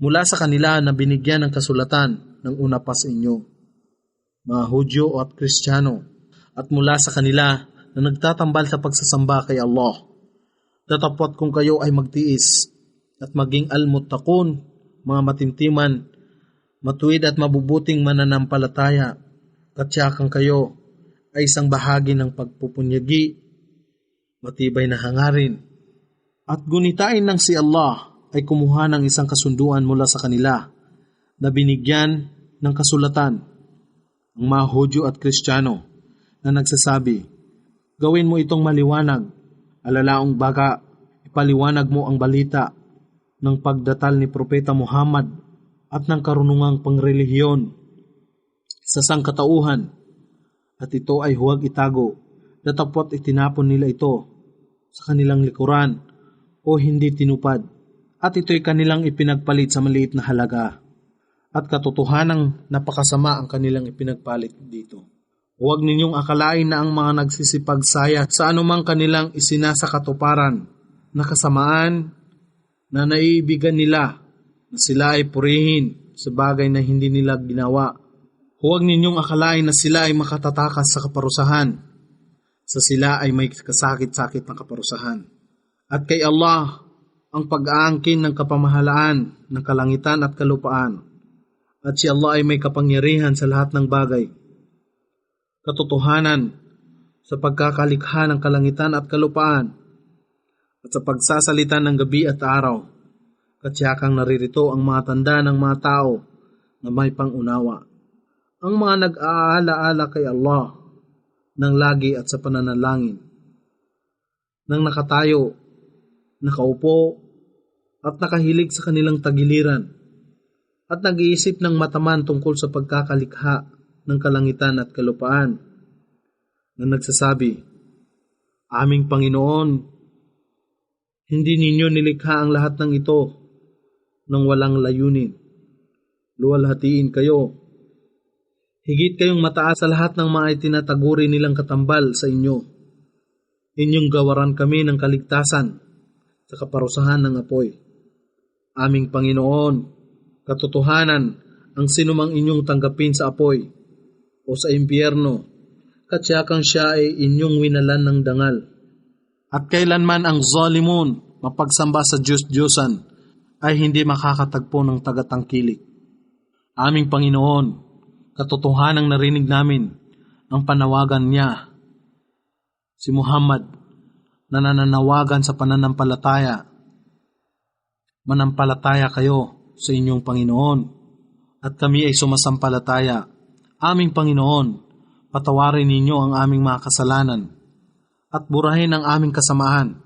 mula sa kanila na binigyan ng kasulatan ng una pa sa inyo, mga Hudyo at Kristiyano, at mula sa kanila na nagtatambal sa pagsasamba kay Allah. Datapwat kung kayo ay magtiis at maging almuttaqun, mga matintiman, matuwid at mabubuting mananampalataya, katsyakan kayo ay isang bahagi ng pagpupunyagi, matibay na hangarin. At gunitain ng si Allah ay kumuha ng isang kasunduan mula sa kanila na binigyan ng kasulatan, ang mga Hudyo at Kristiyano, na nagsasabi, gawin mo itong maliwanag, alalaong baga, ipaliwanag mo ang balita ng pagdatal ni Propeta Muhammad at ng karunungang pangrelihiyon sa sangkatauhan, at ito ay huwag itago, datapwat itinapon nila ito sa kanilang likuran o hindi tinupad, at ito'y kanilang ipinagpalit sa maliit na halaga, at katotohanang napakasama ang kanilang ipinagpalit dito. Huwag ninyong akalain na ang mga nagsisipagsaya sa anumang kanilang isinasakatuparan na kasamaan na naiibigan nila na sila ay purihin sa bagay na hindi nila ginawa. Huwag ninyong akalain na sila ay makatatakas sa kaparusahan sa sila ay may kasakit-sakit na kaparusahan. At kay Allah ang pag-aangkin ng kapamahalaan ng kalangitan at kalupaan. At si Allah ay may kapangyarihan sa lahat ng bagay. Katotohanan sa pagkakalikha ng kalangitan at kalupaan at sa pagsasalita ng gabi at araw. Katsiyakang naririto ang mga tanda ng mga tao na may pangunawa. Ang mga nag-aala-ala kay Allah ng lagi at sa pananalangin. Nang nakatayo, nakaupo, at nakahilig sa kanilang tagiliran, at nag-iisip ng mataman tungkol sa pagkakalikha ng kalangitan at kalupaan, na nagsasabi, Aming Panginoon, hindi ninyo nilikha ang lahat ng ito nang walang layunin. Luwalhatiin kayo. Higit kayong mataas sa lahat ng mga itinataguri nilang katambal sa inyo. Inyong gawaran kami ng kaligtasan sa kaparusahan ng apoy. Aming Panginoon, katotohanan ang sinumang inyong tanggapin sa apoy o sa impyerno, katsiyakang siya ay inyong winalan ng dangal. At kailanman ang zalimun, mapagsamba sa Diyos-Diyosan, ay hindi makakatagpo ng tagatangkilik. Aming Panginoon, katotohanang narinig namin ang panawagan niya, si Muhammad, na nananawagan sa pananampalataya. Manampalataya kayo sa inyong Panginoon, at kami ay sumasampalataya. Aming Panginoon, patawarin ninyo ang aming mga kasalanan, at burahin ang aming kasamaan,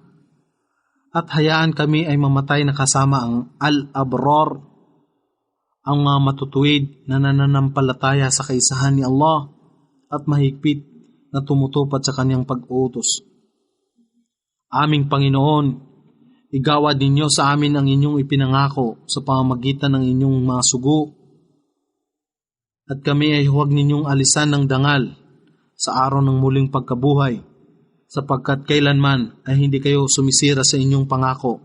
at hayaan kami ay mamatay na kasama ang al-abrar, ang mga matutuwid na nananampalataya sa kaisahan ni Allah at mahigpit na tumutupad sa kanyang pag-uutos. Aming Panginoon, igawad ninyo sa amin ang inyong ipinangako sa pamamagitan ng inyong mga sugo, at kami ay huwag ninyong alisan ng dangal sa araw ng muling pagkabuhay, sapagkat kailanman ay hindi kayo sumisira sa inyong pangako.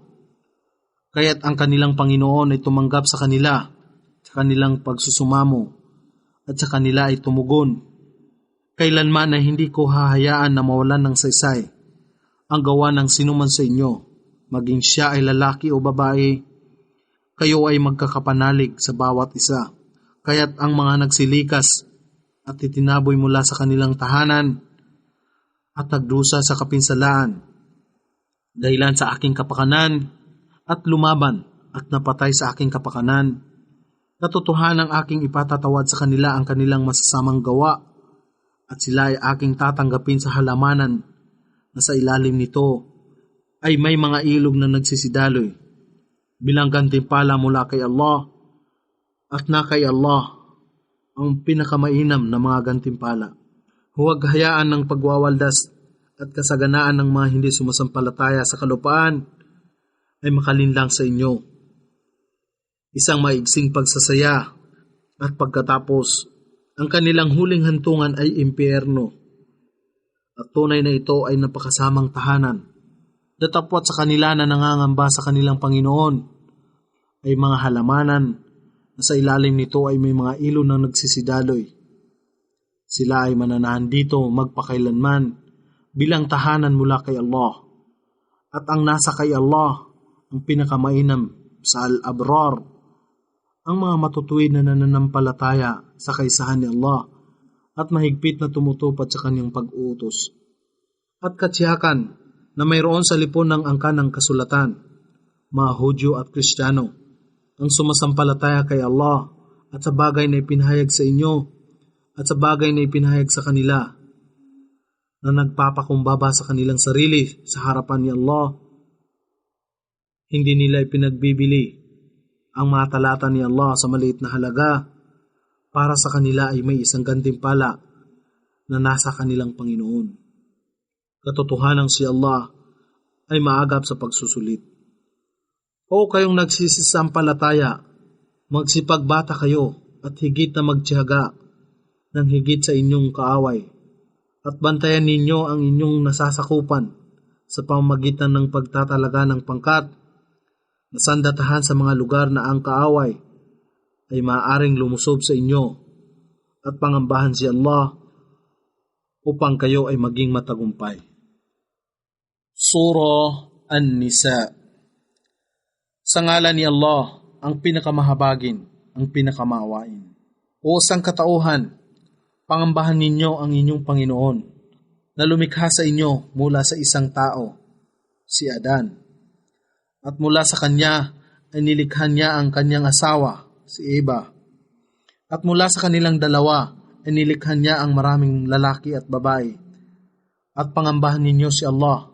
Kaya't ang kanilang Panginoon ay tumanggap sa kanila, sa kanilang pagsusumamo, at sa kanila ay tumugon. Kailanman ay hindi ko hahayaan na mawalan ng saysay ang gawa ng sinuman sa inyo, maging siya ay lalaki o babae, kayo ay magkakapanalig sa bawat isa. Kaya't ang mga nagsilikas at itinaboy mula sa kanilang tahanan at nagdusa sa kapinsalaan, dahilan sa aking kapakanan at lumaban at napatay sa aking kapakanan, katotohanang aking ipatatawad sa kanila ang kanilang masasamang gawa, at sila ay aking tatanggapin sa halamanan na sa ilalim nito ay may mga ilog na nagsisidaloy bilang gantimpala mula kay Allah, at na kay Allah ang pinakamainam na mga gantimpala. Huwag hayaan ng pagwawaldas at kasaganaan ng mga hindi sumasampalataya sa kalupaan ay makalinlang sa inyo. Isang maigsing pagsasaya, at pagkatapos ang kanilang huling hantungan ay impyerno, at tunay na ito ay napakasamang tahanan. Datapwat sa kanila na nangangamba sa kanilang Panginoon ay mga halamanan na sa ilalim nito ay may mga ilog na nagsisidaloy. Sila ay mananahan dito magpakailanman bilang tahanan mula kay Allah. At ang nasa kay Allah ang pinakamainam sa al-abrar, ang mga matutuwid na nananampalataya sa kaisahan ni Allah at mahigpit na tumutupad sa kanyang pag-uutos. At katsiyakan na mayroon sa lipon ng angkan ng kasulatan, mga Hudyo at Kristiyano, ang sumasampalataya kay Allah at sa bagay na ipinahayag sa inyo at sa bagay na ipinahayag sa kanila, na nagpapakumbaba sa kanilang sarili sa harapan ni Allah. Hindi nila ipinagbibili ang mga talata ni Allah sa maliit na halaga. Para sa kanila ay may isang gantimpala na nasa kanilang Panginoon. Katotohanang si Allah ay maagap sa pagsusulit. O kayong nagsisisampalataya, magsipagbata kayo at higit na magtiyaga ng higit sa inyong kaaway, at bantayan ninyo ang inyong nasasakupan sa pamamagitan ng pagtatalaga ng pangkat na sandatahan sa mga lugar na ang kaaway ay maaaring lumusob sa inyo, at pangambahan si Allah upang kayo ay maging matagumpay. Surah An-Nisa. Sa ngalan ni Allah, ang pinakamahabagin, ang pinakamaawain. O sangkatauhan, pangambahan ninyo ang inyong Panginoon na lumikha sa inyo mula sa isang tao, si Adan. At mula sa kanya ay nilikha niya ang kanyang asawa, si Eva. At mula sa kanilang dalawa ay nilikha niya ang maraming lalaki at babae. At pangambahan ninyo si Allah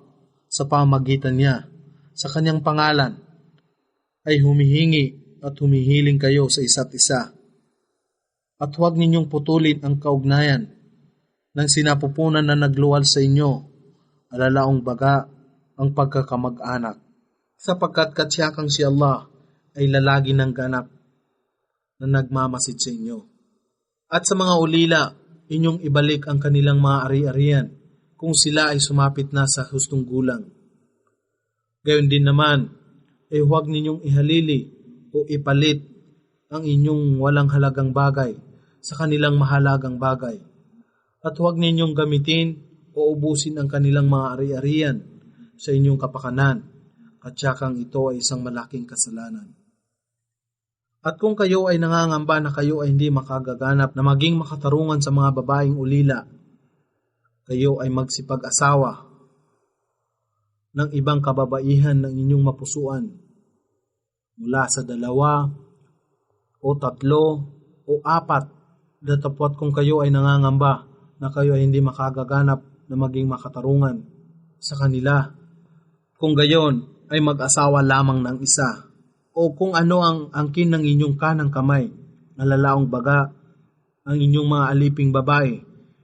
sa pamamagitan niya. Sa kanyang pangalan ay humihingi at humihiling kayo sa isa't isa. At huwag ninyong putulin ang kaugnayan ng sinapupunan na nagluwal sa inyo, alalaong baga ang pagkakamag-anak. Sapagkat katsiyakang si Allah ay lalagi ng ganap na nagmamasid sa inyo. At sa mga ulila, inyong ibalik ang kanilang mga ari-arian kung sila ay sumapit na sa hustong gulang. Gayon din naman, ay huwag ninyong ihalili o ipalit ang inyong walang halagang bagay sa kanilang mahalagang bagay. At huwag ninyong gamitin o ubusin ang kanilang mga ari-arian sa inyong kapakanan, at siyakang ito ay isang malaking kasalanan. At kung kayo ay nangangamba na kayo ay hindi makagaganap na maging makatarungan sa mga babaeng ulila, kayo ay magsipag-asawa ng ibang kababaihan ng inyong mapusuan mula sa 2 o 3 o 4, datapwat kung kayo ay nangangamba na kayo ay hindi makagaganap na maging makatarungan sa kanila. Kung gayon, ay mag-asawa lamang ng isa. O kung ano ang angkin ng inyong kanang kamay, nalalaong baga, ang inyong mga aliping babae,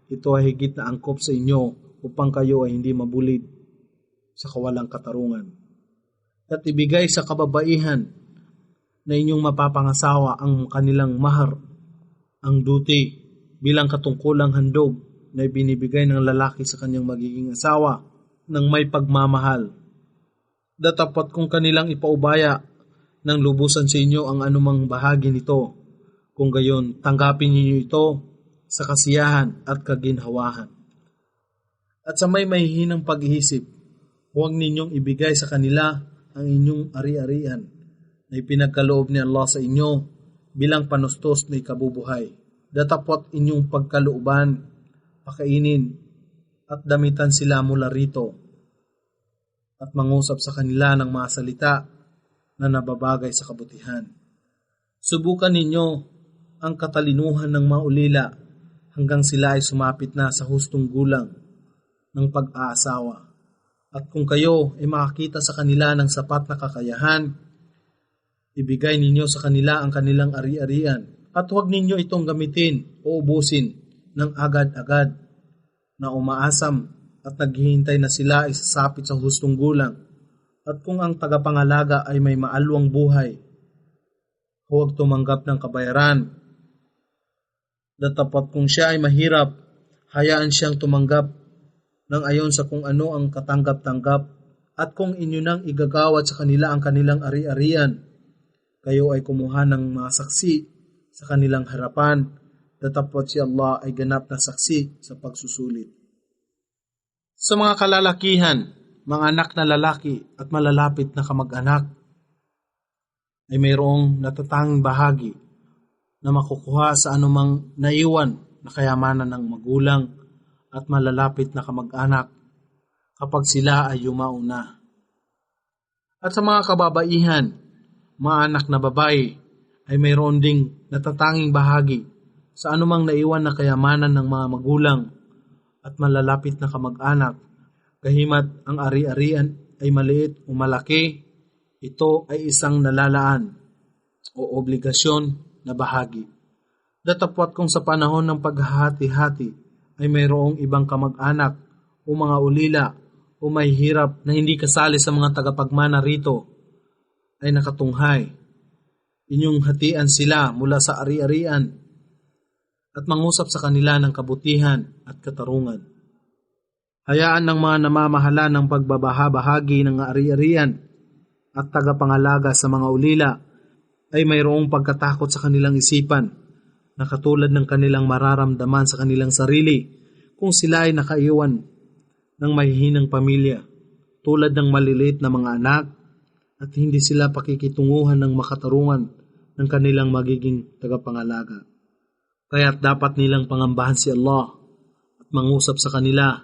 ito ay higit na angkop sa inyo upang kayo ay hindi mabulid sa kawalang katarungan. At ibigay sa kababaihan na inyong mapapangasawa ang kanilang mahar, ang duty, bilang katungkulang handog na ibinibigay ng lalaki sa kanyang magiging asawa ng may pagmamahal. Datapwat kung kanilang ipaubaya ng lubusan sa inyo ang anumang bahagi nito, kung gayon tanggapin ninyo ito sa kasiyahan at kaginhawahan. At sa may mahihinang pag-iisip, huwag ninyong ibigay sa kanila ang inyong ari-arian na ipinagkaloob ni Allah sa inyo bilang panustos na ikabubuhay. Datapwat inyong pagkalooban, pakainin at damitan sila mula rito at mangusap sa kanila ng mga salita na nababagay sa kabutihan. Subukan ninyo ang katalinuhan ng mga ulila hanggang sila ay sumapit na sa hustong gulang ng pag-aasawa. At kung kayo ay makakita sa kanila ng sapat na kakayahan, ibigay ninyo sa kanila ang kanilang ari-arian at huwag ninyo itong gamitin o ubusin ng agad-agad na umaasam at naghihintay na sila ay sasapit sa hustong gulang. At kung ang tagapangalaga ay may maalwang buhay, huwag tumanggap ng kabayaran. Datapwat kung siya ay mahirap, hayaan siyang tumanggap ng ayon sa kung ano ang katanggap-tanggap. At kung inyo nang igagawad sa kanila ang kanilang ari-arian, kayo ay kumuha ng mga saksi sa kanilang harapan, datapwat si Allah ay ganap na saksi sa pagsusulit. Sa mga kalalakihan, mga anak na lalaki at malalapit na kamag-anak, ay mayroong natatanging bahagi na makukuha sa anumang naiwan na kayamanan ng magulang at malalapit na kamag-anak kapag sila ay yumauna. At sa mga kababaihan, mga anak na babae, ay mayroon ding natatanging bahagi sa anumang naiwan na kayamanan ng mga magulang at malalapit na kamag-anak. Kahimat ang ari-arian ay maliit o malaki, ito ay isang nalalaan o obligasyon na bahagi. Datapwat kung sa panahon ng paghahati-hati ay mayroong ibang kamag-anak o mga ulila o may hirap na hindi kasali sa mga tagapagmana rito ay nakatunghay. Inyong hatian sila mula sa ari-arian at mangusap sa kanila ng kabutihan at katarungan. Hayaan ng mga namamahala ng pagbabahabahagi ng ari-arian at tagapangalaga sa mga ulila ay mayroong pagkatakot sa kanilang isipan na katulad ng kanilang mararamdaman sa kanilang sarili kung sila ay nakaiwan ng mahihinang pamilya tulad ng maliliit na mga anak at hindi sila pakikitunguhan ng makatarungan ng kanilang magiging tagapangalaga. Kaya't dapat nilang pangambahan si Allah at mangusap sa kanila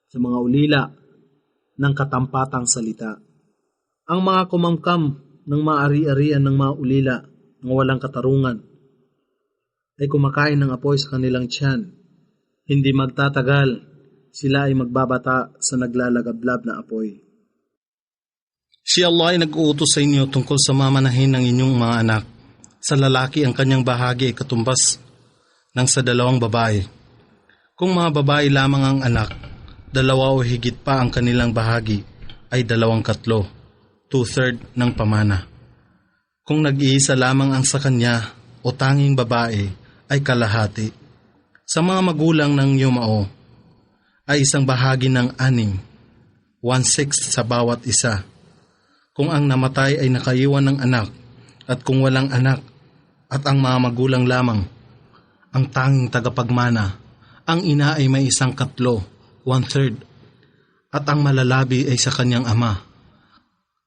sa mga ulila ng katampatang salita. Ang mga kumamkam ng maari-arian ng mga ulila ng walang katarungan ay kumakain ng apoy sa kanilang tiyan. Hindi magtatagal, sila ay magbabata sa naglalagablab na apoy. Si Allah ay nag-uutos sa inyo tungkol sa mamanahin ng inyong mga anak. Sa lalaki ang kanyang bahagi ay katumbas ng sa dalawang babae. Kung mga babae lamang ang anak, 2 o higit pa ang kanilang bahagi ay 2/3, 2/3 ng pamana. Kung nag-iisa lamang ang sa kanya o tanging babae ay kalahati. Sa mga magulang ng yumao ay 1 bahagi ng 6, 1/6 sa bawat isa. Kung ang namatay ay nakaiwan ng anak at kung walang anak at ang mga magulang lamang ang tanging tagapagmana, ang ina ay may 1/3, 1/3 at ang malalabi ay sa kanyang ama.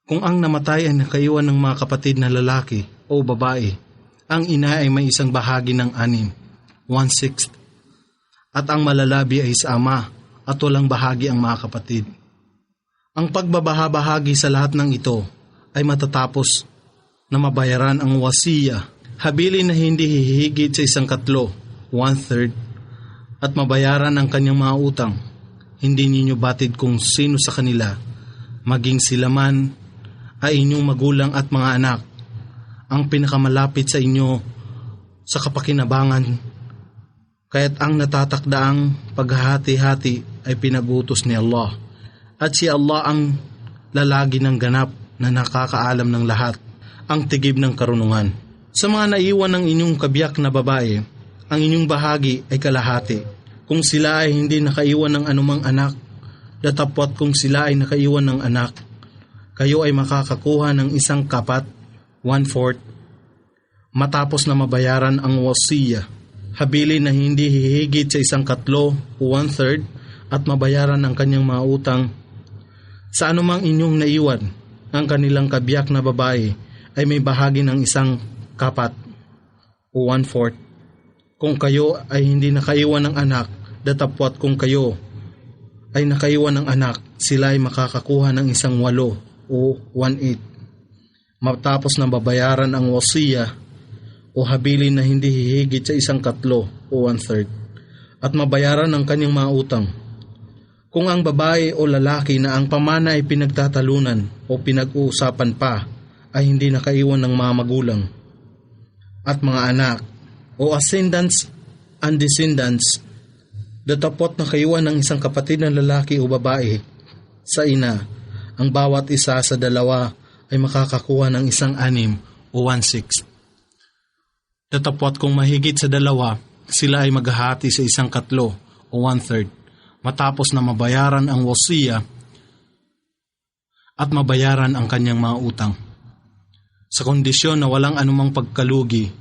Kung ang namatay ay nakaiwan ng mga kapatid na lalaki o babae, ang ina ay may 1 bahagi ng 6, 1/6 at ang malalabi ay sa ama at walang bahagi ang mga kapatid. Ang pagbabahabahagi sa lahat ng ito ay matatapos na mabayaran ang wasiya, habilin na hindi hihigit sa 1/3, 1/3 at mabayaran ang kanyang mga utang. Hindi ninyo batid kung sino sa kanila, maging sila man ay inyong magulang at mga anak, ang pinakamalapit sa inyo sa kapakinabangan. Kaya't ang natatakdaang paghahati-hati ay pinag-utos ni Allah. At si Allah ang lalagi ng ganap na nakakaalam ng lahat, ang tigib ng karunungan. Sa mga naiwan ng inyong kabiyak na babae, ang inyong bahagi ay kalahati. Kung sila ay hindi nakaiwan ng anumang anak, datapwat kung sila ay nakaiwan ng anak, kayo ay makakakuha ng 1/4, 1/4, matapos na mabayaran ang wasiya, habilin na hindi hihigit sa 1/3 o 1/3 at mabayaran ang kanyang mga utang. Sa anumang inyong naiwan, ang kanilang kabiyak na babae ay may bahagi ng 1/4 o 1/4. Kung kayo ay hindi nakaiwan ng anak, datapwat kung kayo ay nakaiwan ng anak, sila ay makakakuha ng 1/8 o 1/8. Matapos na babayaran ang wasiya o habilin na hindi hihigit sa 1/3 o 1/3 at mabayaran ang kanyang mga utang. Kung ang babae o lalaki na ang pamana ay pinagtatalunan o pinag-uusapan pa ay hindi nakaiwan ng mga magulang at mga anak o ascendants and descendants, datapot na kaiwan ng 1 kapatid na lalaki o babae sa ina, ang bawat isa sa 2 ay makakakuha ng 1/6 o 1/6. Datapot kung mahigit sa 2, sila ay maghahati sa 1/3 o 1/3. Matapos na mabayaran ang wasiya at mabayaran ang kanyang mga utang. Sa kondisyon na walang anumang pagkalugi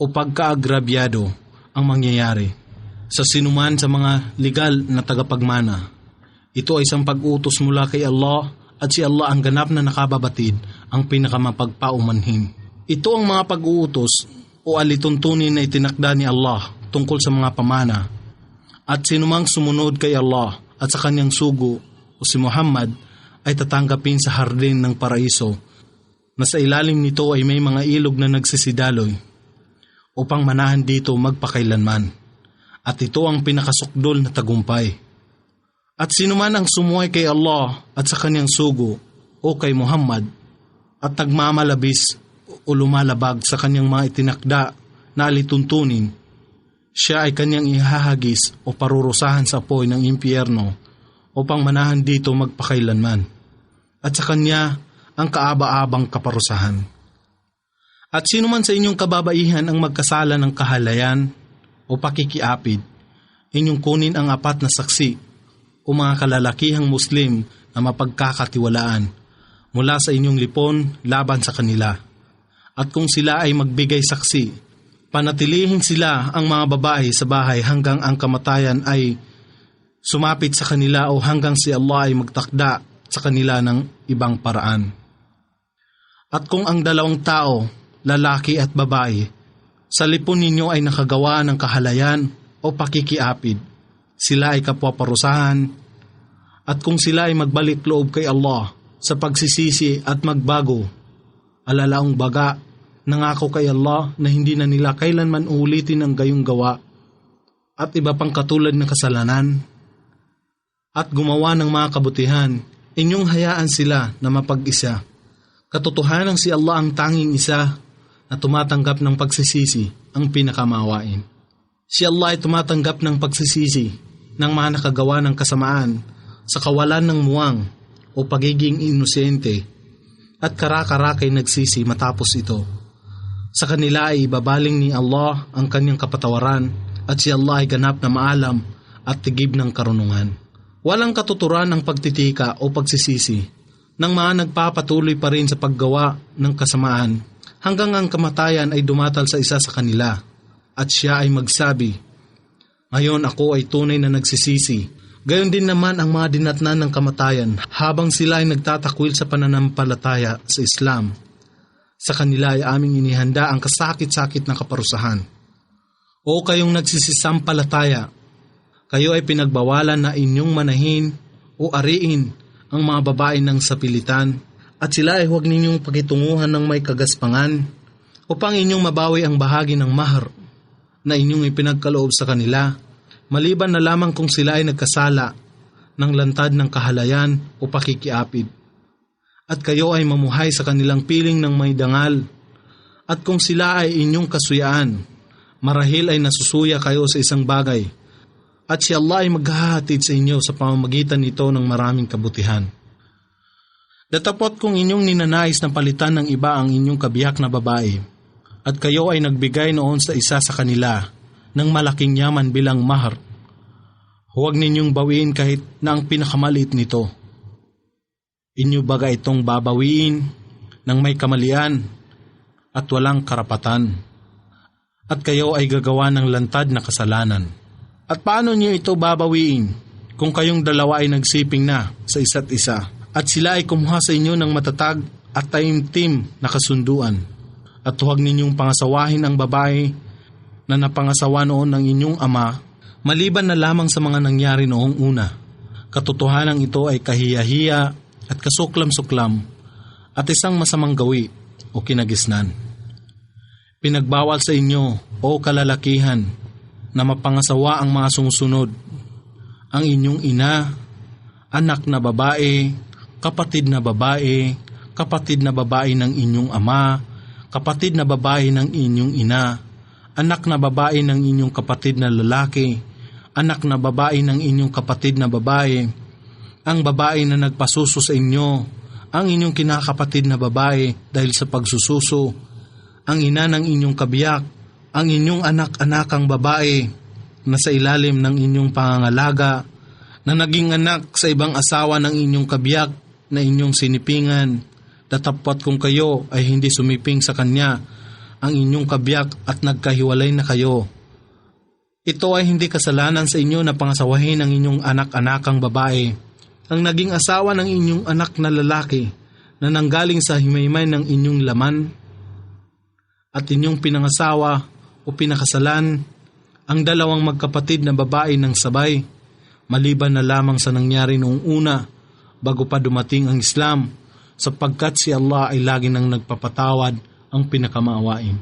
o pagkaagrabyado ang mangyayari sa sinuman sa mga legal na tagapagmana. Ito ay isang pag-utos mula kay Allah at si Allah ang ganap na nakababatid, ang pinakamapagpaumanhin. Ito ang mga pag-uutos o alituntunin na itinakda ni Allah tungkol sa mga pamana. At sinumang sumunod kay Allah at sa kanyang sugo o si Muhammad ay tatanggapin sa hardin ng paraiso na sa ilalim nito ay may mga ilog na nagsisidaloy upang manahan dito magpakailanman. At ito ang pinakasukdol na tagumpay. At sinuman ang sumuway kay Allah at sa kanyang sugo o kay Muhammad at nagmamalabis o lumalabag sa kanyang mga itinakda na alituntunin, siya ay kanyang ihahagis o parurusahan sa apoy ng impyerno upang manahan dito magpakailanman. At sa kanya ang kaaba-abang kaparusahan. At sino man sa inyong kababaihan ang magkasala ng kahalayan o pakikiapid, inyong kunin ang 4 na saksi o mga kalalakihang Muslim na mapagkakatiwalaan mula sa inyong lipon laban sa kanila. At kung sila ay magbigay saksi, Panatilihin sila ang mga babae sa bahay hanggang ang kamatayan ay sumapit sa kanila o hanggang si Allah ay magtakda sa kanila ng ibang paraan. At kung ang dalawang tao, lalaki at babae, sa lipon ninyo ay nakagawa ng kahalayan o pakikiapid, sila ay kapwaparusahan. At kung sila ay magbalik loob kay Allah sa pagsisisi at magbago, alalaong baga, nangako kay Allah na hindi na nila kailanman uulitin ang gayong gawa at iba pang katulad ng kasalanan. At gumawa ng mga kabutihan, inyong hayaan sila na mapag-isa. Katotohanan si Allah ang tanging isa na tumatanggap ng pagsisisi, ang pinakamawain. Si Allah ay tumatanggap ng pagsisisi ng mga nakagawa ng kasamaan sa kawalan ng muwang o pagiging inosente at kara-karakay nagsisi matapos ito. Sa kanila ay ibabaling ni Allah ang kanyang kapatawaran at si Allah ay ganap na maalam at tigib ng karunungan. Walang katuturan ang pagtitika o pagsisisi ng mga nagpapatuloy pa rin sa paggawa ng kasamaan hanggang ang kamatayan ay dumatal sa isa sa kanila at siya ay magsabi, "Ngayon ako ay tunay na nagsisisi." Gayon din naman ang mga dinatnan ng kamatayan habang sila ay nagtatakwil sa pananampalataya sa Islam. Sa kanila ay aming inihanda ang kasakit-sakit na kaparusahan. O kayong nagsisisampalataya, kayo ay pinagbawalan na inyong manahin o ariin ang mga babae ng sapilitan at sila ay huwag ninyong pakitunguhan ng may kagaspangan upang inyong mabawi ang bahagi ng mahar na inyong ipinagkaloob sa kanila, maliban na lamang kung sila ay nagkasala ng lantad ng kahalayan o pakikiapid. At kayo ay mamuhay sa kanilang piling ng may dangal. At kung sila ay inyong kasuyaan, marahil ay nasusuya kayo sa isang bagay. At si Allah ay maghahatid sa inyo sa pamamagitan nito ng maraming kabutihan. Datapot kung inyong ninanais na palitan ng iba ang inyong kabiyak na babae, at kayo ay nagbigay noon sa isa sa kanila ng malaking yaman bilang mahar, huwag ninyong bawiin kahit na ang pinakamaliit nito. Inyo baga itong babawiin ng may kamalian at walang karapatan, at kayo ay gagawa ng lantad na kasalanan. At paano niyo ito babawiin kung kayong dalawa ay nagsiping na sa isa't isa at sila ay kumuha sa inyo ng matatag at taimtim na kasunduan? At huwag ninyong pangasawahin ang babae na napangasawa noon ng inyong ama, maliban na lamang sa mga nangyari noong una. Katotohanan ito ay kahiya-hiya at kasuklam-suklam at isang masamang gawi o kinagisnan. Pinagbawal sa inyo, o kalalakihan, na mapangasawa ang mga sumusunod, ang inyong ina, anak na babae, kapatid na babae, kapatid na babae ng inyong ama, kapatid na babae ng inyong ina, anak na babae ng inyong kapatid na lalaki, anak na babae ng inyong kapatid na babae, ang babae na nagpasuso sa inyo, ang inyong kinakapatid na babae dahil sa pagsususo, ang ina ng inyong kabiyak, ang inyong anak-anakang babae na sa ilalim ng inyong pangangalaga, na naging anak sa ibang asawa ng inyong kabiyak na inyong sinipingan, datapwat kung kayo ay hindi sumiping sa kanya, ang inyong kabiyak at nagkahiwalay na kayo. Ito ay hindi kasalanan sa inyo na pangasawahin ang inyong anak-anakang babae, ang naging asawa ng inyong anak na lalaki na nanggaling sa himaymay ng inyong laman, at inyong pinangasawa o pinakasalan ang dalawang magkapatid na babae ng sabay, maliban na lamang sa nangyari noong una bago pa dumating ang Islam, sapagkat si Allah ay lagi nang nagpapatawad, ang pinakamaawain.